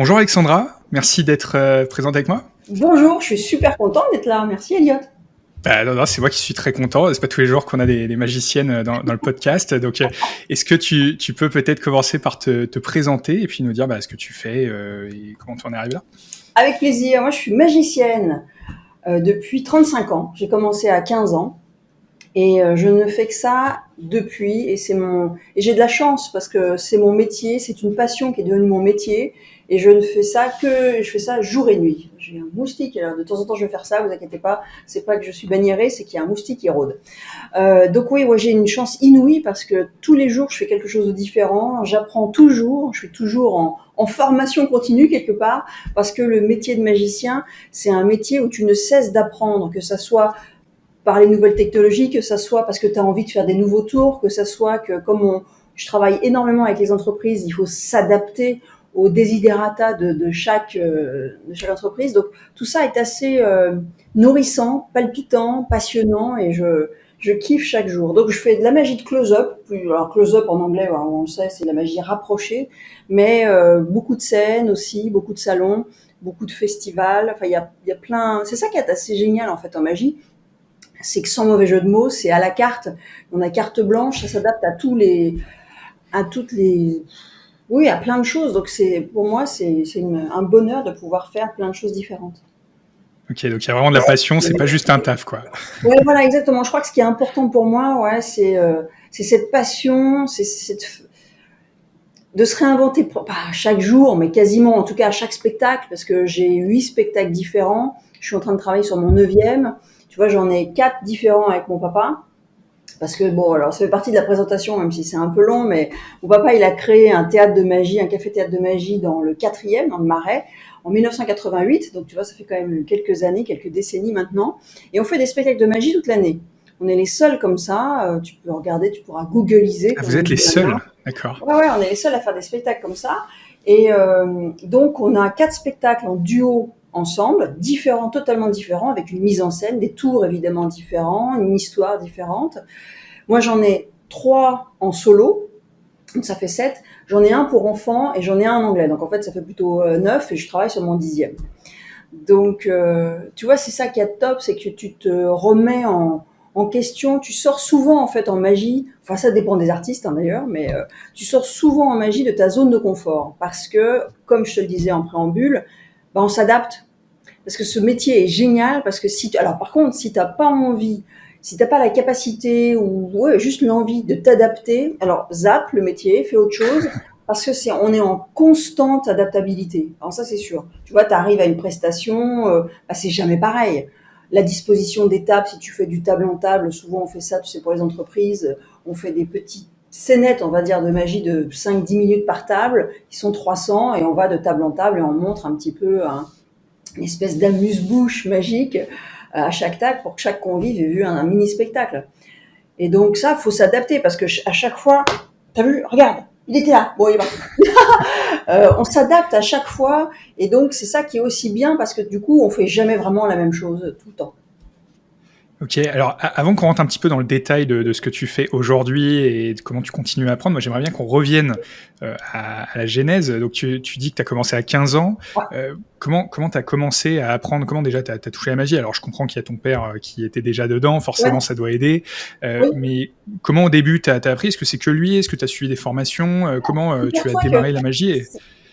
Bonjour Alexandra, merci d'être présente avec moi. Bonjour, je suis super contente d'être là. Merci Elliot. Non, c'est moi qui suis très content. C'est pas tous les jours qu'on a des magiciennes dans le podcast. Donc, est-ce que tu peux peut-être commencer par te présenter et puis nous dire ce que tu fais et comment tu en es arrivé là? Avec plaisir. Moi, je suis magicienne depuis 35 ans. J'ai commencé à 15 ans et je ne fais que ça depuis. Et j'ai de la chance parce que c'est mon métier. C'est une passion qui est devenue mon métier. Et je fais ça jour et nuit. J'ai un moustique. Alors de temps en temps, je vais faire ça. Vous inquiétez pas. C'est pas que je suis banniérée, c'est qu'il y a un moustique qui rôde. Donc oui, j'ai une chance inouïe parce que tous les jours, je fais quelque chose de différent. J'apprends toujours. Je suis toujours en formation continue quelque part parce que le métier de magicien, c'est un métier où tu ne cesses d'apprendre, que ça soit par les nouvelles technologies, que ça soit parce que tu as envie de faire des nouveaux tours, que ça soit que je travaille énormément avec les entreprises, il faut s'adapter aux desiderata de chaque entreprise. Donc tout ça est assez nourrissant, palpitant, passionnant et je kiffe chaque jour. Donc je fais de la magie de close-up. Alors close-up en anglais, on le sait, c'est la magie rapprochée, mais beaucoup de scènes aussi, beaucoup de salons, beaucoup de festivals. Enfin, il y a plein. C'est ça qui est assez génial en fait en magie, c'est que sans mauvais jeu de mots, c'est à la carte. On a carte blanche, ça s'adapte à toutes les, oui, à plein de choses. Donc pour moi, c'est un bonheur de pouvoir faire plein de choses différentes. Ok, donc il y a vraiment de la passion, c'est pas juste un taf, quoi. Ouais, voilà, exactement. Je crois que ce qui est important pour moi, ouais, c'est cette passion, de se réinventer, pas chaque jour, mais quasiment, en tout cas à chaque spectacle, parce que j'ai 8 spectacles différents. Je suis en train de travailler sur mon 9e. Tu vois, j'en ai 4 différents avec mon papa. Parce que bon, alors ça fait partie de la présentation, même si c'est un peu long, mais mon papa, il a créé un théâtre de magie, un café-théâtre de magie dans le 4e, dans le Marais, en 1988. Donc tu vois, ça fait quand même quelques années, quelques décennies maintenant. Et on fait des spectacles de magie toute l'année. On est les seuls comme ça. Tu peux regarder, tu pourras googliser, Ah, comme vous on êtes les dit maintenant. seuls, d'accord. Ouais, on est les seuls à faire des spectacles comme ça. Et donc, on a 4 spectacles en duo ensemble, différents, totalement différents, avec une mise en scène, des tours évidemment différents, une histoire différente. Moi, j'en ai 3 en solo, donc ça fait 7. J'en ai un pour enfants et j'en ai un en anglais. Donc, en fait, ça fait plutôt 9 et je travaille sur mon 10e. Donc, tu vois, c'est ça qui est top, c'est que tu te remets en question. Tu sors souvent, en fait, en magie. Enfin, ça dépend des artistes, hein, d'ailleurs, mais tu sors souvent en magie de ta zone de confort. Parce que, comme je te le disais en préambule, on s'adapte. Parce que ce métier est génial, parce que alors par contre, si t'as pas envie, si t'as pas la capacité ou ouais, juste l'envie de t'adapter, alors zappe le métier, fais autre chose, parce que on est en constante adaptabilité. Alors ça c'est sûr. Tu vois, t'arrives à une prestation, c'est jamais pareil. La disposition des tables, si tu fais du table en table, souvent on fait ça, tu sais, pour les entreprises, on fait des petites scénettes, on va dire, de magie de 5-10 minutes par table, qui sont 300, et on va de table en table et on montre un petit peu une espèce d'amuse-bouche magique à chaque table pour que chaque convive ait vu un mini spectacle. Et donc ça, faut s'adapter parce que à chaque fois, t'as vu, regarde, il était là, bon, il va. On s'adapte à chaque fois et donc c'est ça qui est aussi bien parce que du coup, on fait jamais vraiment la même chose tout le temps. Ok, alors avant qu'on rentre un petit peu dans le détail de ce que tu fais aujourd'hui et de comment tu continues à apprendre, moi j'aimerais bien qu'on revienne à la genèse. Donc tu dis que tu as commencé à 15 ans. Ouais. Comment tu as commencé à apprendre? Comment déjà tu as touché à la magie? Alors je comprends qu'il y a ton père qui était déjà dedans, forcément Ouais. ça doit aider. Oui. Mais comment au début tu as appris? Est-ce que c'est que lui? Est-ce que tu as suivi des formations? Comment tu as Figure-toi que démarré la magie?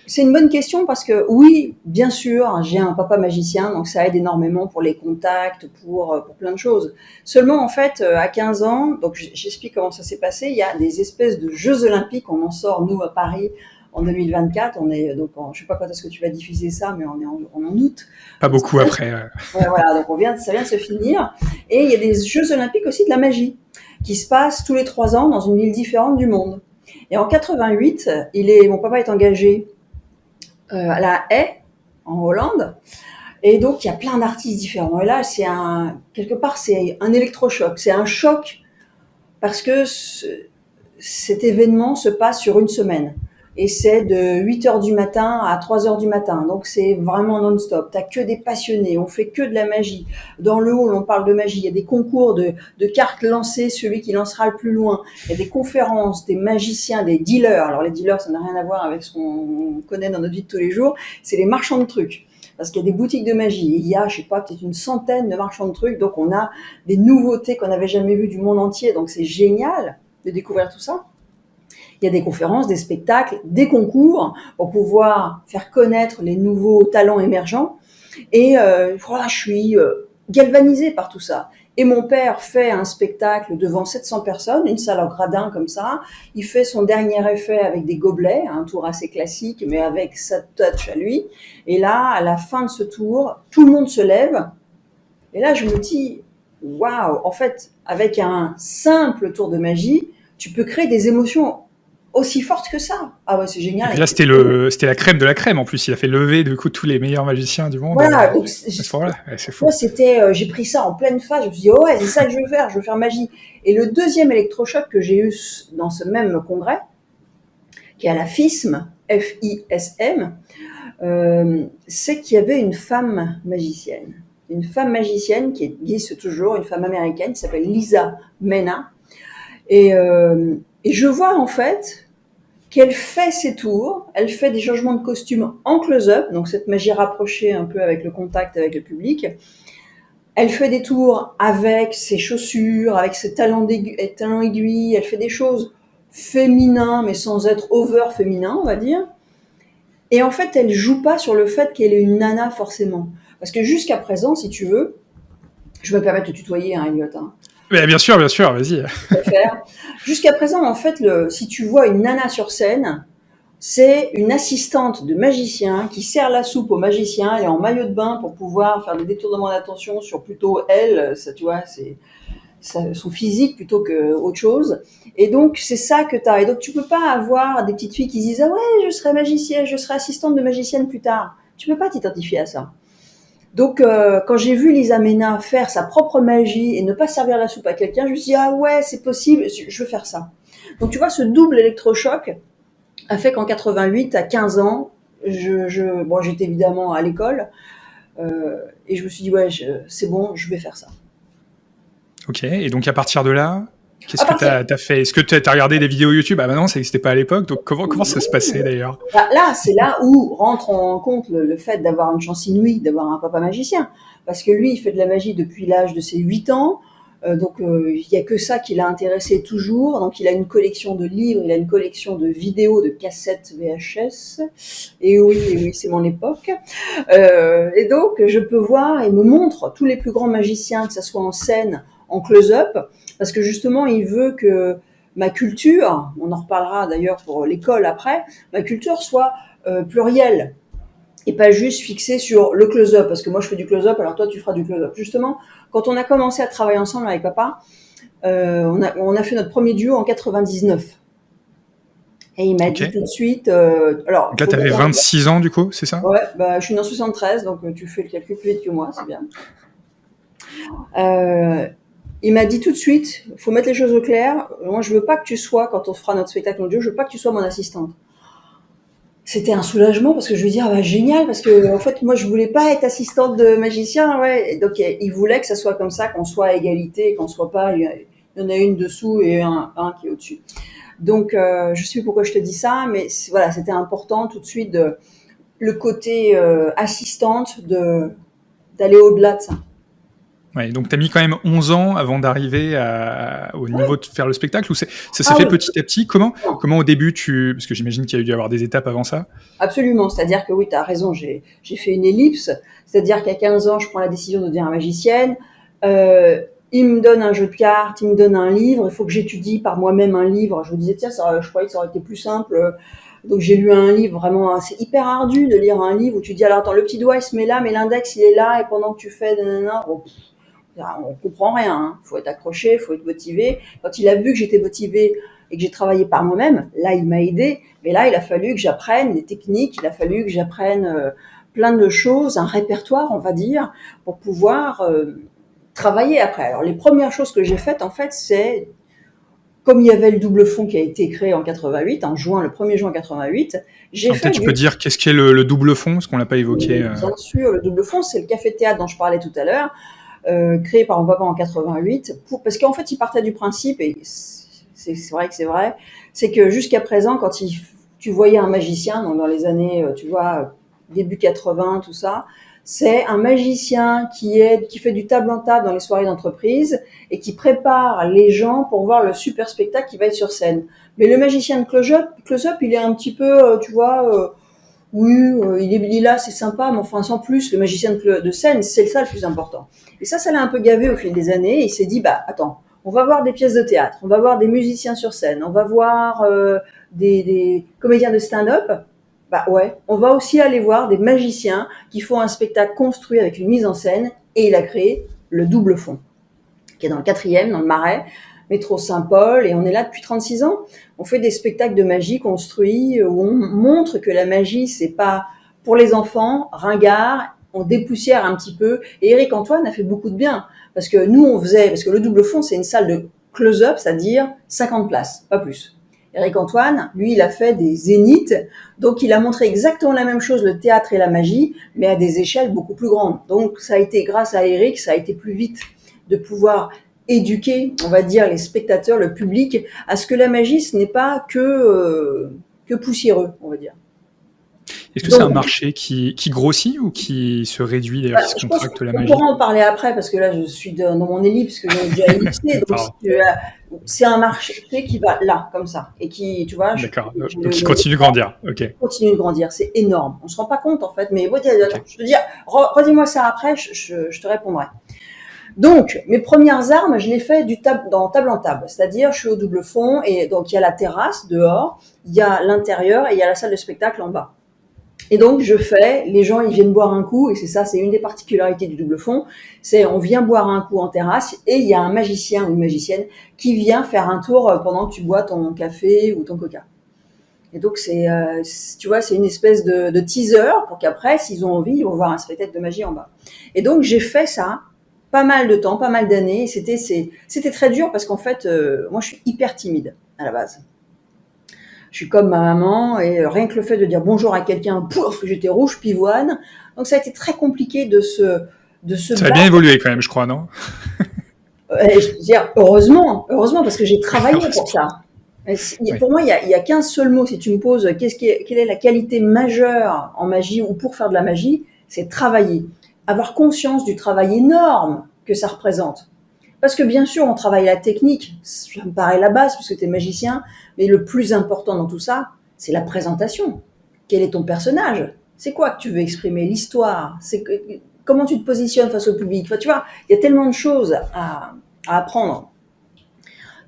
c'est une bonne question parce que oui, bien sûr, j'ai un papa magicien, donc ça aide énormément pour les contacts, pour plein de choses. Seulement, en fait, à 15 ans, donc j'explique comment ça s'est passé, il y a des espèces de Jeux Olympiques, on en sort, nous, à Paris, en 2024, on est, donc, je sais pas quand est-ce que tu vas diffuser ça, mais on est en août. Pas Donc, beaucoup après. ouais, voilà, donc ça vient de se finir. Et il y a des Jeux Olympiques aussi de la magie, qui se passent tous les 3 ans dans une ville différente du monde. Et en 88, mon papa est engagé à La Haye, en Hollande. Et donc, il y a plein d'artistes différents. Et là, quelque part, c'est un électrochoc. C'est un choc parce que cet événement se passe sur une semaine. et c'est de 8h du matin à 3h du matin. Donc c'est vraiment non-stop. T'as que des passionnés, on fait que de la magie. Dans le hall, on parle de magie. Il y a des concours de cartes lancées, celui qui lancera le plus loin. Il y a des conférences, des magiciens, des dealers. Alors les dealers, ça n'a rien à voir avec ce qu'on connaît dans notre vie de tous les jours. C'est les marchands de trucs. Parce qu'il y a des boutiques de magie. Il y a, je sais pas, peut-être une centaine de marchands de trucs. Donc on a des nouveautés qu'on n'avait jamais vues du monde entier. Donc c'est génial de découvrir tout ça. Il y a des conférences, des spectacles, des concours pour pouvoir faire connaître les nouveaux talents émergents. Et je suis galvanisée par tout ça. Et mon père fait un spectacle devant 700 personnes, une salle en gradin comme ça. Il fait son dernier effet avec des gobelets, un tour assez classique, mais avec sa touch à lui. Et là, à la fin de ce tour, tout le monde se lève. Et là, je me dis, waouh, en fait, avec un simple tour de magie, tu peux créer des émotions aussi forte que ça. Ah ouais, c'est génial. Et puis là, c'était la crème de la crème. En plus, il a fait lever du coup tous les meilleurs magiciens du monde. Voilà, donc voilà, c'est fou. Moi, j'ai pris ça en pleine face. Je me suis dit, oh ouais, c'est ça que je veux faire magie. Et le deuxième électrochoc que j'ai eu dans ce même congrès, qui est à la FISM, F-I-S-M, c'est qu'il y avait une femme magicienne. Une femme magicienne qui existe toujours, une femme américaine qui s'appelle Lisa Mena. Et je vois en fait qu'elle fait ses tours, elle fait des changements de costume en close-up, donc cette magie rapprochée un peu avec le contact avec le public. Elle fait des tours avec ses chaussures, avec ses talons aiguilles, elle fait des choses féminines, mais sans être over féminin, on va dire. Et en fait, elle joue pas sur le fait qu'elle est une nana forcément. Parce que jusqu'à présent, si tu veux, je me permets de te tutoyer, hein, Elliot, hein. Mais bien sûr, vas-y. Jusqu'à présent, en fait, si tu vois une nana sur scène, c'est une assistante de magicien qui sert la soupe au magicien. Elle est en maillot de bain pour pouvoir faire des détournements d'attention sur plutôt elle, ça, tu vois, c'est son physique plutôt que autre chose. Et donc, c'est ça que t'as. Et donc, tu peux pas avoir des petites filles qui disent « Ah ouais, je serai magicienne, je serai assistante de magicienne plus tard. » Tu peux pas t'identifier à ça. Donc, quand j'ai vu Lisa Mena faire sa propre magie et ne pas servir la soupe à quelqu'un, je me suis dit « Ah ouais, c'est possible, je veux faire ça. » Donc, tu vois, ce double électrochoc a fait qu'en 88, à 15 ans, j'étais évidemment à l'école, et je me suis dit « Ouais, c'est bon, je vais faire ça. » Ok, et donc à partir de là, qu'est-ce que t'as fait? Est-ce que t'as regardé des vidéos YouTube? Ah bah non, ça n'existait pas à l'époque, donc comment ça se passait d'ailleurs? Là, c'est là où rentre en compte le fait d'avoir une chance inouïe, d'avoir un papa magicien. Parce que lui, il fait de la magie depuis l'âge de ses 8 ans, donc il n'y a que ça qui l'a intéressé toujours. Donc il a une collection de livres, il a une collection de vidéos, de cassettes VHS. Et oui, c'est mon époque. Et donc je peux voir, il me montre tous les plus grands magiciens, que ça soit en scène, en close-up, parce que justement, il veut que ma culture, on en reparlera d'ailleurs pour l'école après, ma culture soit plurielle et pas juste fixée sur le close-up, parce que moi je fais du close-up, alors toi tu feras du close-up. Justement, quand on a commencé à travailler ensemble avec papa, on a fait notre premier duo en 99. Et il m'a dit tout de suite... alors, donc là, t'avais 26 ans du coup, c'est ça? Ouais, je suis né en 73, donc tu fais le calcul plus vite que moi, c'est bien. Il m'a dit tout de suite, il faut mettre les choses au clair. Moi, je veux pas que tu sois, quand on fera notre spectacle en duo, je veux pas que tu sois mon assistante. C'était un soulagement parce que je lui dis génial, parce que en fait moi je voulais pas être assistante de magicien, ouais. Et donc il voulait que ça soit comme ça, qu'on soit à égalité, qu'on soit pas, il y en a une dessous et un qui est au-dessus. Donc je sais pourquoi je te dis ça, mais voilà, c'était important tout de suite le côté assistante d'aller au-delà de ça. Ouais, donc tu as mis quand même 11 ans avant d'arriver au niveau de faire le spectacle, ou ça s'est fait petit à petit? Comment au début parce que j'imagine qu'il y a dû y avoir des étapes avant ça? Absolument, c'est-à-dire que oui, tu as raison, j'ai fait une ellipse, c'est-à-dire qu'à 15 ans, je prends la décision de devenir magicienne, il me donne un jeu de cartes, il me donne un livre, il faut que j'étudie par moi-même un livre. Je me disais, tiens, je croyais que ça aurait été plus simple. Donc j'ai lu un livre, vraiment, c'est hyper ardu de lire un livre où tu dis, alors attends, le petit doigt il se met là, mais l'index il est là, et pendant que tu fais, on comprend rien, hein. Faut être accroché, faut être motivé. Quand il a vu que j'étais motivée et que j'ai travaillé par moi-même, là il m'a aidé. Mais là il a fallu que j'apprenne des techniques, il a fallu que j'apprenne plein de choses, un répertoire on va dire, pour pouvoir travailler après. Alors les premières choses que j'ai faites en fait, c'est comme il y avait le double fond qui a été créé en 88, en juin, le 1er juin 88, j'ai fait... Peut-être tu peux dire qu'est-ce qu'est le double fond, parce qu'on l'a pas évoqué. Bien sûr, le double fond, c'est le café-théâtre dont je parlais tout à l'heure, créé par mon papa en 88, parce qu'en fait, il partait du principe, et c'est vrai que c'est vrai, c'est que jusqu'à présent, quand tu voyais un magicien, donc dans les années, tu vois, début 80, tout ça, c'est un magicien qui fait du table en table dans les soirées d'entreprise et qui prépare les gens pour voir le super spectacle qui va être sur scène. Mais le magicien de close-up, il est un petit peu, tu vois, oui, il est là, c'est sympa, mais enfin sans plus. Le magicien de scène, c'est ça le plus important. Et ça l'a un peu gavé au fil des années. Et il s'est dit, bah attends, on va voir des pièces de théâtre, on va voir des musiciens sur scène, on va voir des comédiens de stand-up. Bah ouais, on va aussi aller voir des magiciens qui font un spectacle construit avec une mise en scène. Et il a créé le double fond, qui est dans le 4e, dans le Marais, métro Saint-Paul, et on est là depuis 36 ans. On fait des spectacles de magie construits où on montre que la magie, c'est pas pour les enfants, ringard, on dépoussière un petit peu. Et Éric Antoine a fait beaucoup de bien, parce que nous, parce que le double fond, c'est une salle de close-up, c'est-à-dire 50 places, pas plus. Éric Antoine, lui, il a fait des zéniths, donc il a montré exactement la même chose, le théâtre et la magie, mais à des échelles beaucoup plus grandes. Donc ça a été, grâce à Éric, ça a été plus vite de pouvoir éduquer, on va dire, les spectateurs, le public, à ce que la magie, ce n'est pas que poussiéreux, on va dire. Est-ce que c'est un marché qui grossit ou qui se réduit, d'ailleurs, qui se contracte, la magie? On pourra en parler après, parce que là, je suis dans mon ellipse, que j'ai déjà ellipsé, donc c'est un marché qui va là, comme ça, et qui, tu vois... D'accord, donc qui continue de grandir, ok. Continue de grandir, c'est énorme. On se rend pas compte, en fait, mais attends, je te dis, redis-moi ça après, je te répondrai. Donc, mes premières armes, je les fais dans table en table, c'est-à-dire je suis au double fond, et donc il y a la terrasse dehors, il y a l'intérieur et il y a la salle de spectacle en bas. Et donc les gens ils viennent boire un coup, et c'est une des particularités du double fond, c'est on vient boire un coup en terrasse et il y a un magicien ou une magicienne qui vient faire un tour pendant que tu bois ton café ou ton coca. Et donc tu vois, c'est une espèce de teaser pour qu'après, s'ils ont envie, ils vont voir un spectacle de magie en bas. Et donc j'ai fait ça pas mal de temps, pas mal d'années. C'était très dur parce qu'en fait, moi je suis hyper timide à la base. Je suis comme ma maman, et rien que le fait de dire bonjour à quelqu'un, pouf, j'étais rouge pivoine. Donc ça a été très compliqué de se Ça a bien évolué quand même, je crois, non? Je veux dire, heureusement, parce que j'ai travaillé pour ça. Pour moi, il y a qu'un seul mot. Si tu me poses quelle est la qualité majeure en magie ou pour faire de la magie, c'est travailler. Avoir conscience du travail énorme que ça représente. Parce que bien sûr, on travaille la technique, ça me paraît la base, puisque tu es magicien, mais le plus important dans tout ça, c'est la présentation. Quel est ton personnage? C'est quoi que tu veux exprimer? L'histoire? Comment tu te positionnes face au public? Enfin, tu vois, il y a tellement de choses à apprendre.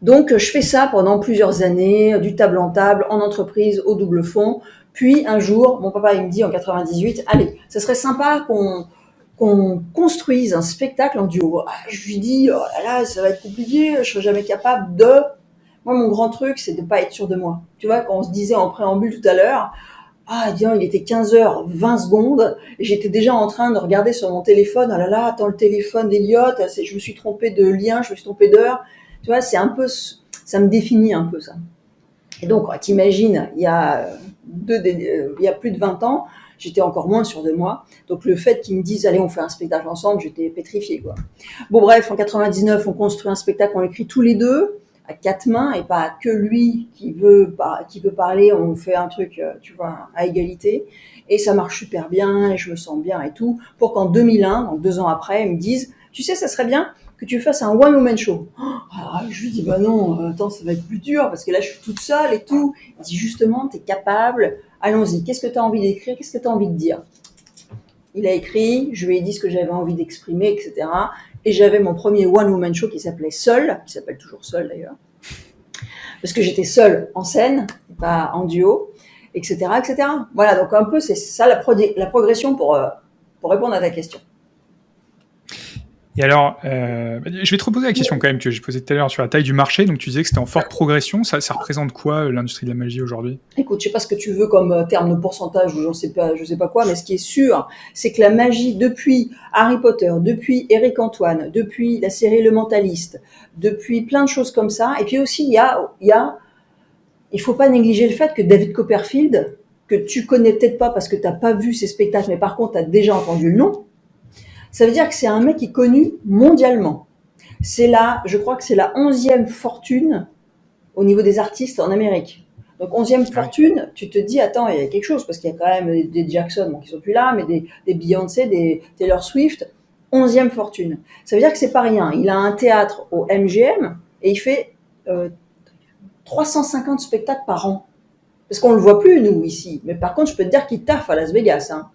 Donc, je fais ça pendant plusieurs années, du table en table, en entreprise, au double fond. Puis, un jour, mon papa, il me dit en 98, allez, ça serait sympa qu'on construise un spectacle en duo. Je lui dis, oh là là, ça va être compliqué, je serai jamais capable de... Moi, mon grand truc, c'est de pas être sûr de moi. Tu vois, quand on se disait en préambule tout à l'heure, il était 15h20, et j'étais déjà en train de regarder sur mon téléphone, oh là là, attends, le téléphone d'Eliott, je me suis trompée de lien, je me suis trompée d'heure. Tu vois, c'est un peu, ça me définit un peu ça. Et donc, t'imagines, il y a plus de 20 ans, j'étais encore moins sûre de moi. Donc, le fait qu'ils me disent, allez, on fait un spectacle ensemble, j'étais pétrifiée, quoi. Bon, bref, en 99, on construit un spectacle, on l'écrit tous les deux, à 4 mains, et pas que lui qui veut parler, on fait un truc, tu vois, à égalité. Et ça marche super bien, et je me sens bien et tout, pour qu'en 2001, donc 2 ans après, ils me disent, tu sais, ça serait bien que tu fasses un one-woman show. Alors, je lui dis, bah non, attends, ça va être plus dur, parce que là, je suis toute seule et tout. Il dit, justement, t'es capable, allons-y, qu'est-ce que t'as envie d'écrire, qu'est-ce que t'as envie de dire? Il a écrit, je lui ai dit ce que j'avais envie d'exprimer, etc. Et j'avais mon premier one-woman show qui s'appelait Seul, qui s'appelle toujours Seul d'ailleurs, parce que j'étais seule en scène, pas en duo, etc., etc. Voilà, donc un peu, c'est ça la progression pour répondre à ta question. Et alors, je vais te reposer la question quand même que j'ai posée tout à l'heure sur la taille du marché. Donc tu disais que c'était en forte progression. Ça représente quoi, l'industrie de la magie aujourd'hui? Écoute, je sais pas ce que tu veux comme terme de pourcentage ou je sais pas quoi, mais ce qui est sûr, c'est que la magie, depuis Harry Potter, depuis Éric Antoine, depuis la série Le Mentaliste, depuis plein de choses comme ça, et puis aussi il faut pas négliger le fait que David Copperfield, que tu connais peut-être pas parce que t'as pas vu ses spectacles, mais par contre t'as déjà entendu le nom, ça veut dire que c'est un mec qui est connu mondialement. Je crois que c'est la 11e fortune au niveau des artistes en Amérique. Donc 11e Ah oui. fortune, tu te dis, attends, il y a quelque chose, parce qu'il y a quand même des Jackson, bon, qui sont plus là, mais des Beyoncé, des Taylor Swift, 11e fortune. Ça veut dire que c'est pas rien. Il a un théâtre au MGM et il fait 350 spectacles par an. Parce qu'on le voit plus, nous, ici. Mais par contre, je peux te dire qu'il taffe à Las Vegas. Hein.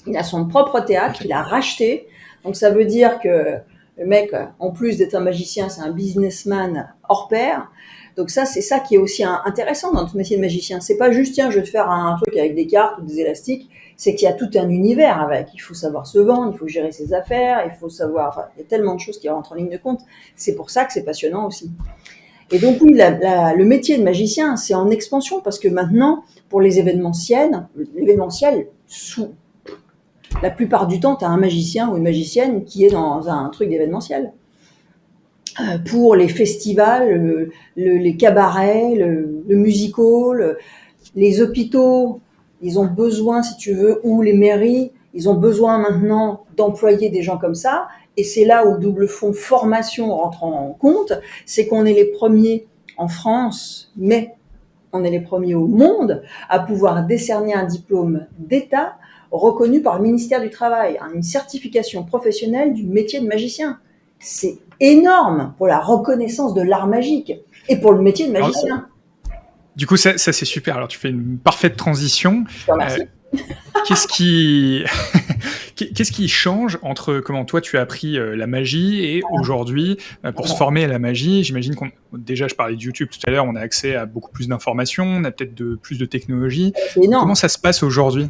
Il a son propre théâtre Ok. qu'il a racheté. Donc ça veut dire que le mec, en plus d'être un magicien, c'est un businessman hors pair. Donc ça, c'est ça qui est aussi intéressant dans notre métier de magicien. C'est pas juste, tiens, je vais te faire un truc avec des cartes ou des élastiques. C'est qu'il y a tout un univers avec. Il faut savoir se vendre, il faut gérer ses affaires, il faut savoir, enfin, il y a tellement de choses qui rentrent en ligne de compte. C'est pour ça que c'est passionnant aussi. Et donc oui, le métier de magicien, c'est en expansion parce que maintenant, pour les l'événementiel, la plupart du temps, tu as un magicien ou une magicienne qui est dans un truc d'événementiel. Pour les festivals, les cabarets, le music-hall, les hôpitaux, ils ont besoin, si tu veux, ou les mairies, ils ont besoin maintenant d'employer des gens comme ça. Et c'est là où le double fond formation rentre en compte, c'est qu'on est les premiers en France, mais on est les premiers au monde à pouvoir décerner un diplôme d'État reconnu par le ministère du Travail, une certification professionnelle du métier de magicien. C'est énorme pour la reconnaissance de l'art magique et pour le métier de Alors, magicien. du coup, ça c'est super. Alors, tu fais une parfaite transition. Je te remercie. Qu'est-ce qui qu'est-ce qui change entre comment toi tu as appris, la magie et aujourd'hui, pour se former à la magie? J'imagine qu'on déjà je parlais de YouTube tout à l'heure, on a accès à beaucoup plus d'informations, on a peut-être plus de technologies. C'est énorme. Comment ça se passe aujourd'hui?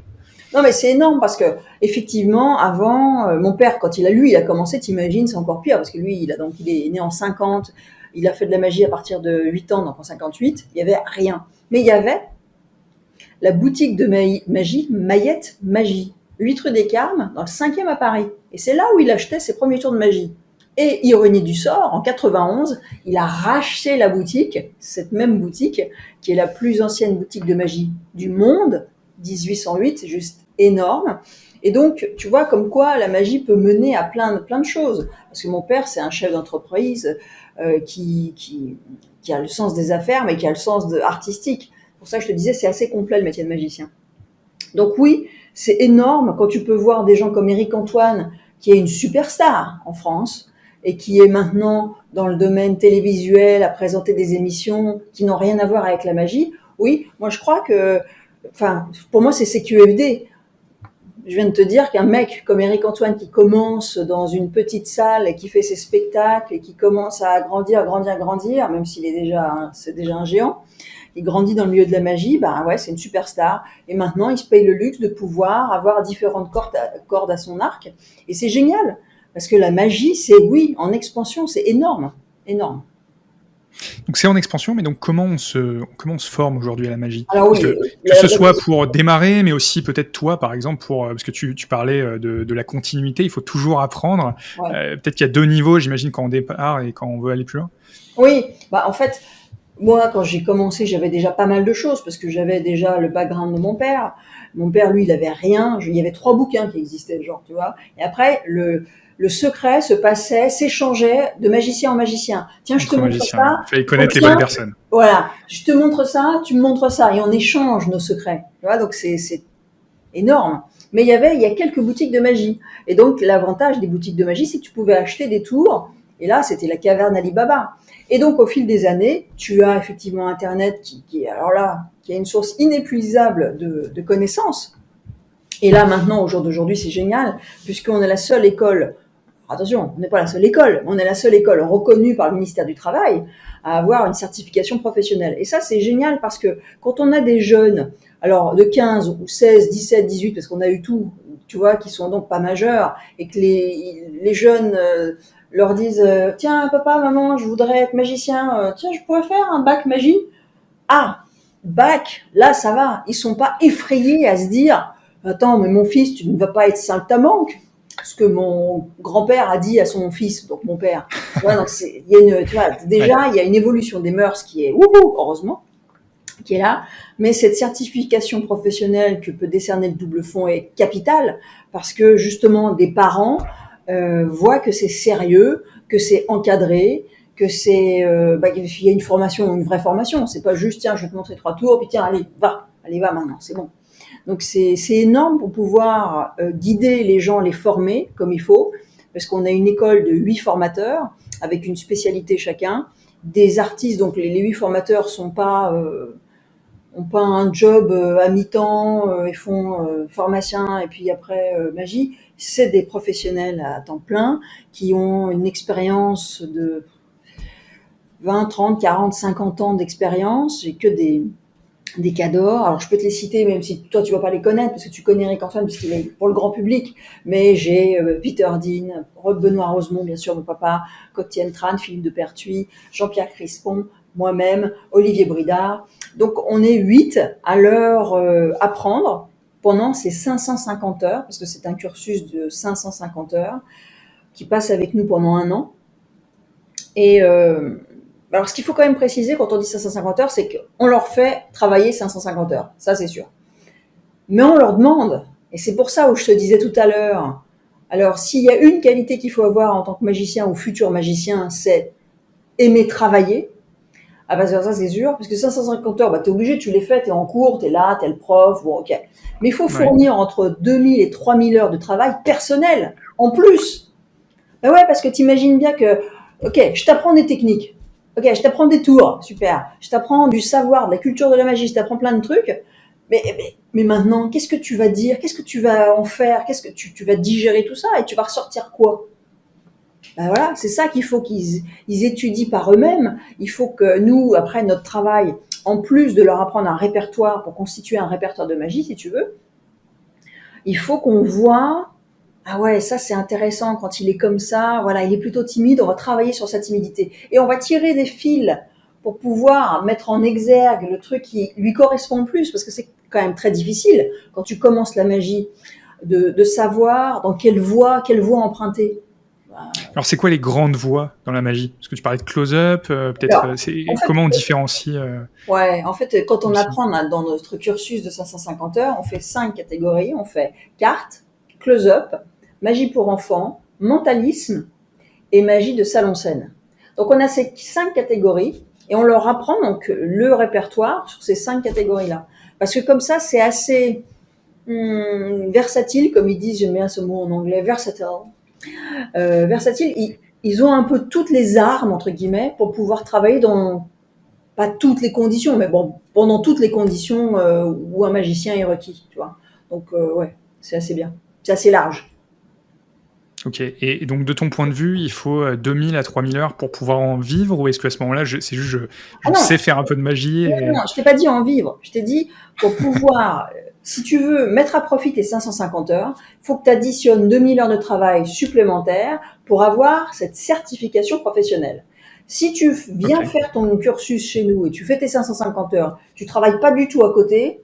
Non, mais c'est énorme parce que effectivement, avant, mon père, quand il a commencé, t'imagines, c'est encore pire parce que lui, il est né en 50, il a fait de la magie à partir de 8 ans, donc en 58, il y avait rien. Mais il y avait la boutique de magie, Maillette Magie, 8 rue des Carmes, dans le 5e à Paris. Et c'est là où il achetait ses premiers tours de magie. Et ironie du sort, en 91, il a racheté la boutique, cette même boutique, qui est la plus ancienne boutique de magie du monde, 1808, c'est juste énorme. Et donc, tu vois comme quoi la magie peut mener à plein de choses. Parce que mon père, c'est un chef d'entreprise qui a le sens des affaires, mais qui a le sens artistique. Pour ça que je te disais, c'est assez complet le métier de magicien. Donc oui, c'est énorme quand tu peux voir des gens comme Éric Antoine, qui est une superstar en France, et qui est maintenant dans le domaine télévisuel, à présenter des émissions qui n'ont rien à voir avec la magie. Oui, moi je crois que, pour moi c'est CQFD. Je viens de te dire qu'un mec comme Éric Antoine qui commence dans une petite salle et qui fait ses spectacles et qui commence à grandir, même s'il est c'est déjà un géant, il grandit dans le milieu de la magie, ben ouais, c'est une superstar. Et maintenant, il se paye le luxe de pouvoir avoir différentes cordes à son arc. Et c'est génial. Parce que la magie, c'est, oui, en expansion, c'est énorme. Énorme. Donc c'est en expansion, mais donc comment on se forme aujourd'hui à la magie? Alors Parce oui, que ce soit pour démarrer, mais aussi peut-être toi, par exemple, parce que tu parlais, de la continuité, il faut toujours apprendre. ouais. Peut-être qu'il y a 2 niveaux, j'imagine, quand on départ et quand on veut aller plus loin? Oui, bah en fait, moi, quand j'ai commencé, j'avais déjà pas mal de choses parce que j'avais déjà le background de mon père. Mon père, lui, il avait rien. Il y avait 3 bouquins qui existaient, genre, tu vois. Et après, le secret se passait, s'échangeait de magicien en magicien. Tiens, je te Entre montre magiciens, ça. il fallait Oh, connaître les bonnes tiens, personnes. voilà. Je te montre ça, tu me montres ça. Et on échange nos secrets. Tu vois, donc c'est énorme. Mais il y a quelques boutiques de magie. Et donc, l'avantage des boutiques de magie, c'est que tu pouvais acheter des tours. Et là, c'était la caverne Alibaba. Et donc, au fil des années, tu as effectivement Internet qui est une source inépuisable de connaissances. Et là, maintenant, au jour d'aujourd'hui, c'est génial, puisqu'on est la seule école, attention, on n'est pas la seule école, on est la seule école reconnue par le ministère du Travail à avoir une certification professionnelle. Et ça, c'est génial parce que quand on a des jeunes, alors de 15 ou 16, 17, 18, parce qu'on a eu tout, tu vois, qui sont donc pas majeurs, et que les jeunes leur disent tiens papa, maman, je voudrais être magicien, tiens je pourrais faire un bac magie. Ah, bac, là ça va, ils sont pas effrayés à se dire attends mais mon fils tu ne vas pas être saltimbanque, ce que mon grand-père a dit à son fils, donc mon père. Ouais, donc il y a une, tu vois, déjà il y a une évolution des mœurs qui est heureusement qui est là, mais cette certification professionnelle que peut décerner le double fond est capitale parce que justement des parents voient que c'est sérieux, que c'est encadré, que c'est qu'il y a une formation, une vraie formation. C'est pas juste tiens je vais te montrer 3 tours puis tiens allez va maintenant c'est bon. Donc c'est énorme pour pouvoir guider les gens, les former comme il faut, parce qu'on a une école de 8 formateurs avec une spécialité chacun, des artistes, donc les 8 formateurs sont pas ont pas un job à mi-temps, ils font pharmacien et puis après magie. C'est des professionnels à temps plein qui ont une expérience de 20, 30, 40, 50 ans d'expérience. J'ai que des cadors. Alors, je peux te les citer, même si toi, tu vas pas les connaître, parce que tu connais Eric Antoine, puisqu'il est pour le grand public. Mais j'ai Peter Dean, Benoît Rosemont, bien sûr, mon papa, Coctienne Tran, Philippe de Pertuis, Jean-Pierre Crispon, moi-même, Olivier Bridard. Donc, on est 8 à leur apprendre pendant ces 550 heures, parce que c'est un cursus de 550 heures, qui passe avec nous pendant 1 an. Et alors, ce qu'il faut quand même préciser quand on dit 550 heures, c'est qu'on leur fait travailler 550 heures. Ça, c'est sûr. Mais on leur demande, et c'est pour ça où je te disais tout à l'heure, alors s'il y a une qualité qu'il faut avoir en tant que magicien ou futur magicien, c'est aimer travailler. Ah bah ça c'est sûr, parce que 550 heures, bah t'es obligé, tu les fais, t'es en cours, t'es là, t'es le prof, bon ok. Mais il faut fournir entre 2000 et 3000 heures de travail personnel, en plus. Ben ouais, parce que t'imagines bien que, ok, je t'apprends des techniques. Ok, je t'apprends des tours, super. Je t'apprends du savoir, de la culture de la magie, je t'apprends plein de trucs. Mais maintenant, qu'est-ce que tu vas dire? Qu'est-ce que tu vas en faire? Qu'est-ce que tu vas digérer tout ça et tu vas ressortir quoi? Ben voilà, c'est ça qu'il faut qu'ils étudient par eux-mêmes. Il faut que nous, après notre travail, en plus de leur apprendre un répertoire pour constituer un répertoire de magie, si tu veux, il faut qu'on voit ah ouais, ça c'est intéressant quand il est comme ça, voilà, il est plutôt timide, on va travailler sur sa timidité. Et on va tirer des fils pour pouvoir mettre en exergue le truc qui lui correspond le plus, parce que c'est quand même très difficile, quand tu commences la magie, de savoir dans quelle voie emprunter. Alors, c'est quoi les grandes voies dans la magie? Parce que tu parlais de close-up, peut-être, Alors, en fait, comment on différencie ouais, en fait, quand on apprend dans notre cursus de 550 heures, on fait 5 catégories. On fait carte, close-up, magie pour enfants, mentalisme et magie de salon-scène. Donc, on a ces 5 catégories et on leur apprend donc le répertoire sur ces 5 catégories-là. Parce que comme ça, c'est assez versatile, comme ils disent, j'aime bien ce mot en anglais, versatile. Versatile, ils ont un peu toutes les armes, entre guillemets, pour pouvoir travailler dans pas toutes les conditions, mais bon, pendant toutes les conditions où un magicien est requis, tu vois. Donc, ouais, c'est assez bien. C'est assez large. Ok, et donc de ton point de vue, il faut 2000 à 3000 heures pour pouvoir en vivre, ou est-ce qu'à ce moment-là, c'est juste je sais faire un peu de magie Non, je t'ai pas dit en vivre. Je t'ai dit pour pouvoir, si tu veux mettre à profit tes 550 heures, il faut que tu additionnes 2000 heures de travail supplémentaires pour avoir cette certification professionnelle. Si tu viens faire ton cursus chez nous et tu fais tes 550 heures, tu travailles pas du tout à côté,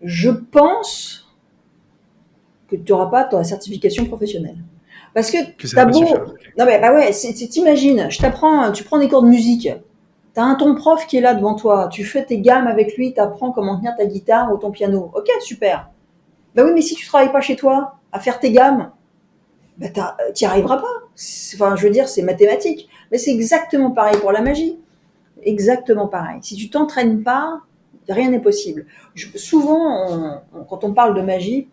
je pense que tu n'auras pas ta certification professionnelle. Parce que t'as beau... Non mais bah ouais, t'imagines, tu prends des cours de musique, t'as ton prof qui est là devant toi, tu fais tes gammes avec lui, t'apprends comment tenir ta guitare ou ton piano. Ok, super. Bah oui, mais si tu travailles pas chez toi à faire tes gammes, bah t'y arriveras pas. Enfin, je veux dire, c'est mathématique. Mais c'est exactement pareil pour la magie. Exactement pareil. Si tu t'entraînes pas, rien n'est possible. Souvent, quand on parle de magie,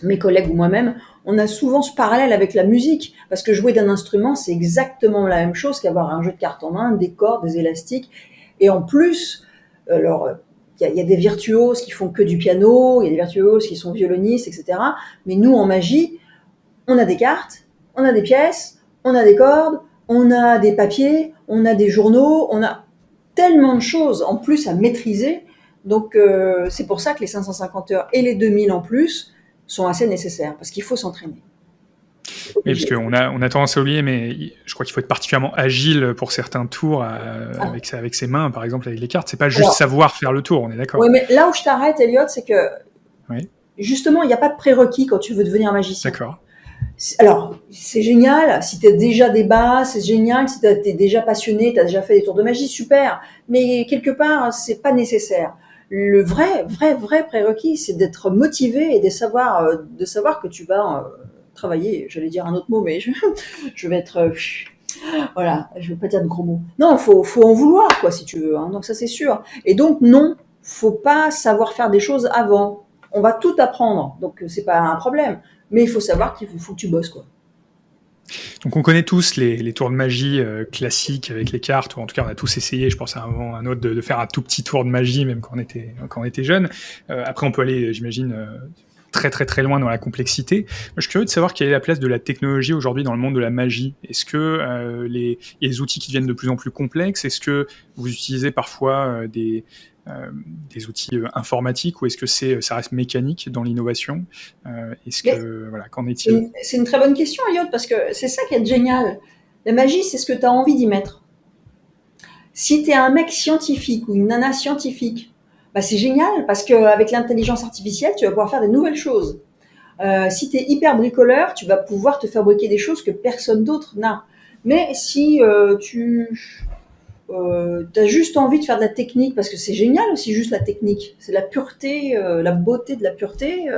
mes collègues ou moi-même, on a souvent ce parallèle avec la musique, parce que jouer d'un instrument, c'est exactement la même chose qu'avoir un jeu de cartes en main, des cordes, des élastiques, et en plus, alors, il y a des virtuoses qui font que du piano, il y a des virtuoses qui sont violonistes, etc. Mais nous, en magie, on a des cartes, on a des pièces, on a des cordes, on a des papiers, on a des journaux, on a tellement de choses en plus à maîtriser. Donc, c'est pour ça que les 550 heures et les 2000 en plus sont assez nécessaires parce qu'il faut s'entraîner. Oui, parce qu'on a tendance à oublier, mais je crois qu'il faut être particulièrement agile pour certains tours Ah, avec ses mains, par exemple, avec les cartes. C'est pas juste alors, savoir faire le tour, on est oui, d'accord. mais là où je t'arrête, Elliot, c'est que Oui, justement, il n'y a pas de prérequis quand tu veux devenir magicien. d'accord. Alors, c'est génial, si tu as déjà des bases, c'est génial, si tu es déjà passionné, tu as déjà fait des tours de magie, super. Mais quelque part, c'est pas nécessaire. Le vrai prérequis, c'est d'être motivé et de savoir que tu vas travailler. J'allais dire un autre mot, mais je vais être, voilà, je vais pas dire de gros mots. Non, faut en vouloir, quoi, si tu veux. Hein, donc ça, c'est sûr. Et donc, non, faut pas savoir faire des choses avant. On va tout apprendre, donc c'est pas un problème. Mais il faut savoir faut que tu bosses, quoi. Donc on connaît tous les tours de magie classiques avec les cartes, ou en tout cas on a tous essayé, je pense à un autre, de faire un tout petit tour de magie, même quand on était jeune. Après on peut aller, j'imagine, très très très loin dans la complexité. Moi, je suis curieux de savoir quelle est la place de la technologie aujourd'hui dans le monde de la magie. Est-ce que il y a des outils qui deviennent de plus en plus complexes? Est-ce que vous utilisez parfois des outils informatiques, ou est-ce que ça reste mécanique dans l'innovation? Est-ce Mais que voilà, qu'en est-il? c'est une très bonne question, Elliot, parce que c'est ça qui est génial. La magie, c'est ce que tu as envie d'y mettre. Si tu es un mec scientifique ou une nana scientifique, bah c'est génial parce qu'avec l'intelligence artificielle, tu vas pouvoir faire de nouvelles choses. Si tu es hyper bricoleur, tu vas pouvoir te fabriquer des choses que personne d'autre n'a. Mais si tu as juste envie de faire de la technique, parce que c'est génial aussi juste la technique, c'est la pureté, la beauté de la pureté,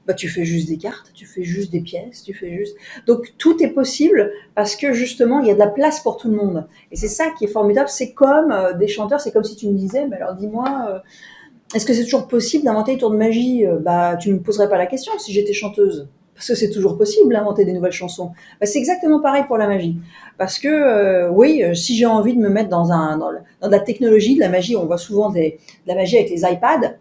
bah tu fais juste des cartes, tu fais juste des pièces, tu fais juste... Donc tout est possible parce que justement il y a de la place pour tout le monde. Et c'est ça qui est formidable, c'est comme des chanteurs, c'est comme si tu me disais, mais alors dis-moi, est-ce que c'est toujours possible d'inventer des tours de magie? Bah, tu ne me poserais pas la question si j'étais chanteuse. Parce que c'est toujours possible d'inventer des nouvelles chansons. Bah, c'est exactement pareil pour la magie. Parce que, oui, si j'ai envie de me mettre dans de la technologie, de la magie, on voit souvent de la magie avec les iPads,